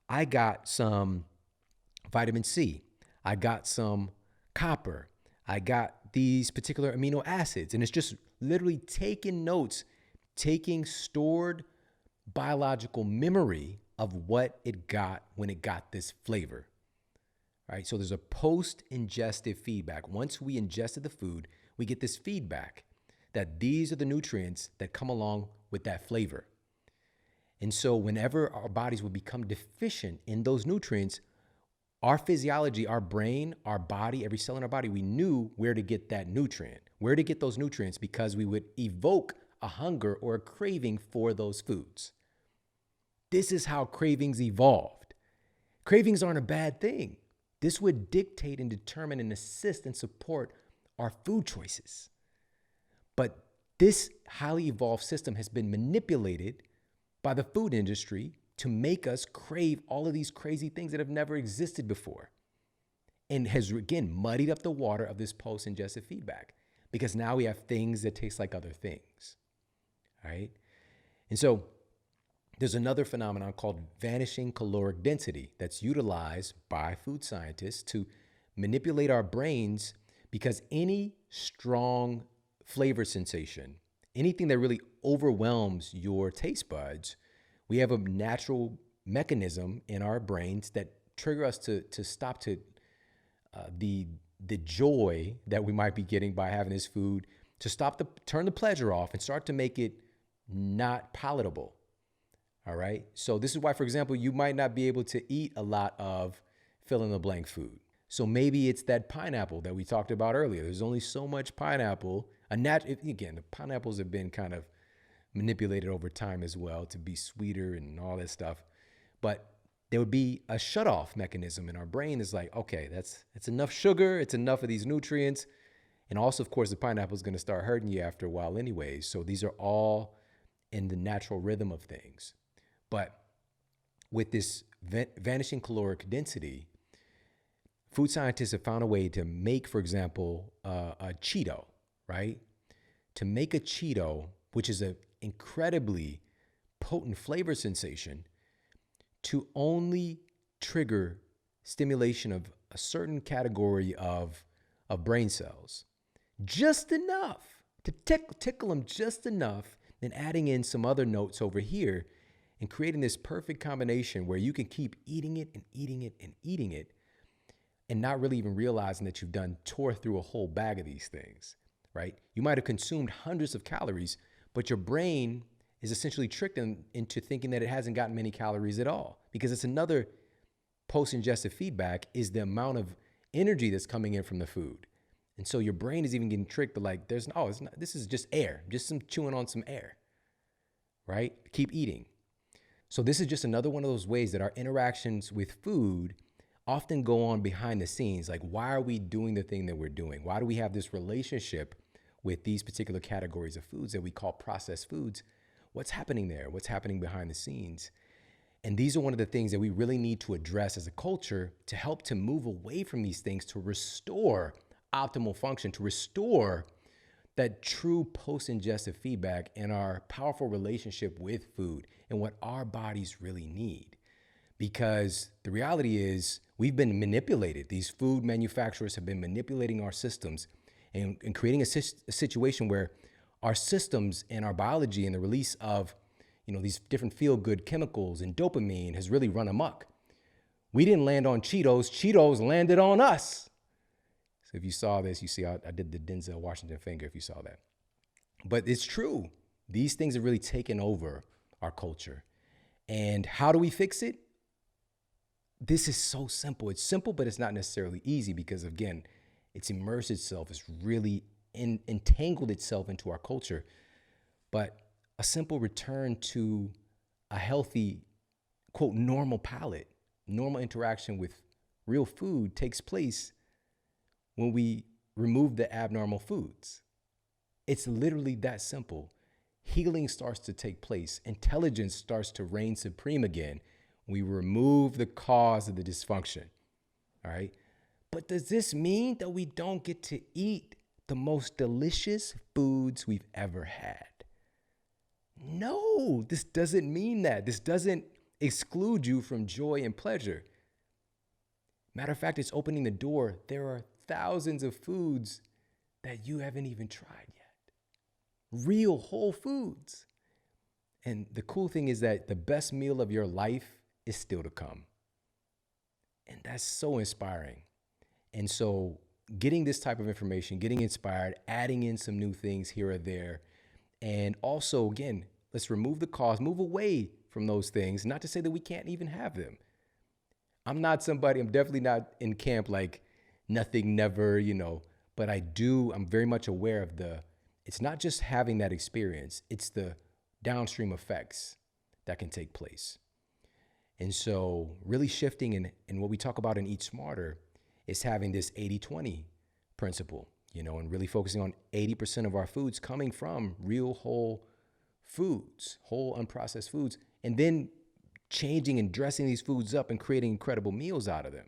I got some vitamin C. I got some copper. I got these particular amino acids. And it's just literally taking notes, taking stored biological memory of what it got when it got this flavor. Right? So there's a post-ingestive feedback. Once we ingested the food, we get this feedback that these are the nutrients that come along with that flavor. And so whenever our bodies would become deficient in those nutrients, our physiology, our brain, our body, every cell in our body, we knew where to get that nutrient, where to get those nutrients, because we would evoke a hunger or a craving for those foods. This is how cravings evolved. Cravings aren't a bad thing. This would dictate and determine and assist and support our food choices. But this highly evolved system has been manipulated by the food industry to make us crave all of these crazy things that have never existed before, and has, again, muddied up the water of this post-ingestive feedback, because now we have things that taste like other things, all right? And so there's another phenomenon called vanishing caloric density that's utilized by food scientists to manipulate our brains, because any strong flavor sensation, anything that really overwhelms your taste buds, we have a natural mechanism in our brains that trigger us to stop to the joy that we might be getting by having this food, to turn the pleasure off and start to make it not palatable. All right. So this is why, for example, you might not be able to eat a lot of fill in the blank food. So maybe it's that pineapple that we talked about earlier. There's only so much pineapple. Again, the pineapples have been kind of manipulated over time as well to be sweeter and all that stuff. But there would be a shutoff mechanism in our brain that's like, okay, that's enough sugar. It's enough of these nutrients. And also, of course, the pineapple is going to start hurting you after a while anyways. So these are all in the natural rhythm of things. But with this vanishing caloric density, food scientists have found a way to make, for example, a Cheeto, right? To make a Cheeto, which is an incredibly potent flavor sensation, to only trigger stimulation of a certain category of brain cells, just enough to tickle them just enough, then adding in some other notes over here and creating this perfect combination where you can keep eating it and eating it and eating it and not really even realizing that you've tore through a whole bag of these things, right? You might have consumed hundreds of calories, but your brain is essentially tricked into thinking that it hasn't gotten many calories at all, because it's another post-ingestive feedback is the amount of energy that's coming in from the food. And so your brain is even getting tricked to like, it's not, this is just air, just some chewing on some air, right? Keep eating. So this is just another one of those ways that our interactions with food often go on behind the scenes. Like, why are we doing the thing that we're doing? Why do we have this relationship with these particular categories of foods that we call processed foods? What's happening there? What's happening behind the scenes? And these are one of the things that we really need to address as a culture to help to move away from these things, to restore optimal function, to restore that true post-ingestive feedback and our powerful relationship with food and what our bodies really need. Because the reality is we've been manipulated. These food manufacturers have been manipulating our systems and creating a situation where our systems and our biology and the release of these different feel-good chemicals and dopamine has really run amok. We didn't land on Cheetos. Cheetos landed on us. So if you saw this, you see I did the Denzel Washington finger if you saw that. But it's true. These things have really taken over our culture. And how do we fix it? This is so simple. It's simple, but it's not necessarily easy because, again, it's immersed itself. It's really entangled itself into our culture. But a simple return to a healthy, quote, normal palate, normal interaction with real food takes place when we remove the abnormal foods. It's literally that simple. Healing starts to take place. Intelligence starts to reign supreme again. We remove the cause of the dysfunction, all right? But does this mean that we don't get to eat the most delicious foods we've ever had? No, this doesn't mean that. This doesn't exclude you from joy and pleasure. Matter of fact, it's opening the door. There are thousands of foods that you haven't even tried yet. Real whole foods. And the cool thing is that the best meal of your life is still to come. And that's so inspiring. And so getting this type of information, getting inspired, adding in some new things here or there, and also, again, let's remove the cost, move away from those things, not to say that we can't even have them. I'm definitely not in camp like nothing, never, but I'm very much aware of it's not just having that experience, it's the downstream effects that can take place. And so really shifting and what we talk about in Eat Smarter is having this 80-20 principle, and really focusing on 80% of our foods coming from real whole foods, whole unprocessed foods, and then changing and dressing these foods up and creating incredible meals out of them,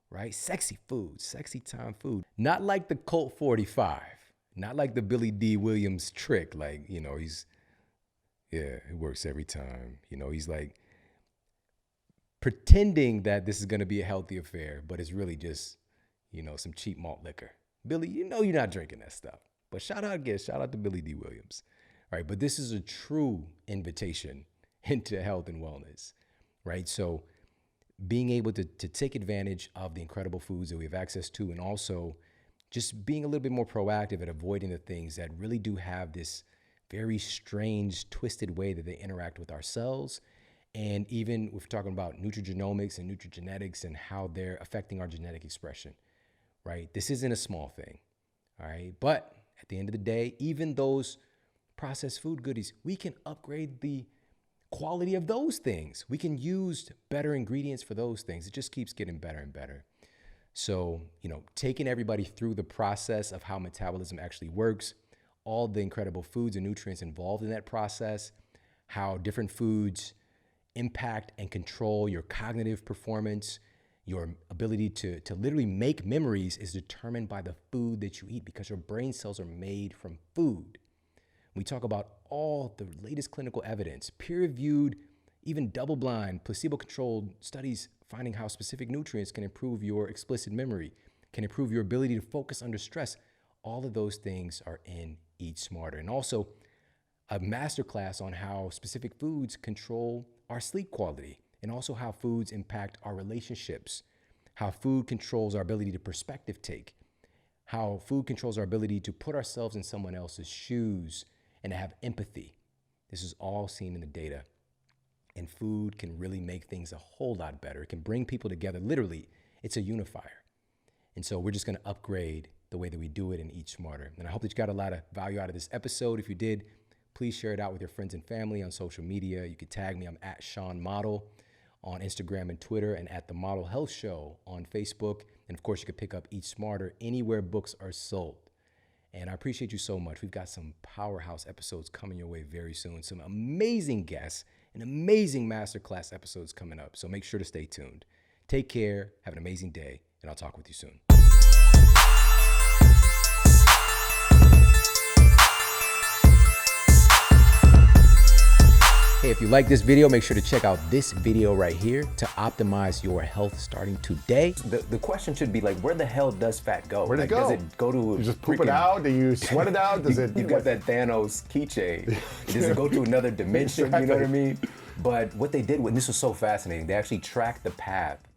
right? Sexy food, sexy time food. Not like the Colt 45, not like the Billy D. Williams trick, like, it works every time. He's like pretending that this is going to be a healthy affair, but it's really just, some cheap malt liquor. Billy, you're not drinking that stuff. But shout out to Billy D. Williams. All right, but this is a true invitation into health and wellness, right? So being able to take advantage of the incredible foods that we have access to, and also just being a little bit more proactive at avoiding the things that really do have this very strange, twisted way that they interact with our cells. And even if we're talking about nutrigenomics and nutrigenetics and how they're affecting our genetic expression, right? This isn't a small thing, all right? But at the end of the day, even those processed food goodies, we can upgrade the quality of those things. We can use better ingredients for those things. It just keeps getting better and better. So, taking everybody through the process of how metabolism actually works, all the incredible foods and nutrients involved in that process, how different foods impact and control your cognitive performance, your ability to literally make memories is determined by the food that you eat, because your brain cells are made from food. We talk about all the latest clinical evidence, peer-reviewed, even double-blind, placebo-controlled studies finding how specific nutrients can improve your explicit memory, can improve your ability to focus under stress. All of those things are in Eat Smarter. And also a masterclass on how specific foods control our sleep quality, and also how foods impact our relationships, how food controls our ability to perspective take, how food controls our ability to put ourselves in someone else's shoes and to have empathy. This is all seen in the data. And food can really make things a whole lot better. It can bring people together. Literally, it's a unifier. And so we're just going to upgrade the way that we do it and Eat Smarter. And I hope that you got a lot of value out of this episode. If you did, please share it out with your friends and family on social media. You can tag me. I'm at Shawn Model on Instagram and Twitter, and at The Model Health Show on Facebook. And of course, you can pick up Eat Smarter anywhere books are sold. And I appreciate you so much. We've got some powerhouse episodes coming your way very soon. Some amazing guests and amazing masterclass episodes coming up. So make sure to stay tuned. Take care. Have an amazing day. And I'll talk with you soon. Hey, if you like this video, make sure to check out this video right here to optimize your health starting today. The question should be like, where the hell does fat go? Where'd it go? Does it go to You just poop it out? Do you sweat it out? Does you got that Thanos keychain. Does it go to another dimension? Exactly. You know what I mean? But what they did, this was so fascinating, they actually tracked the path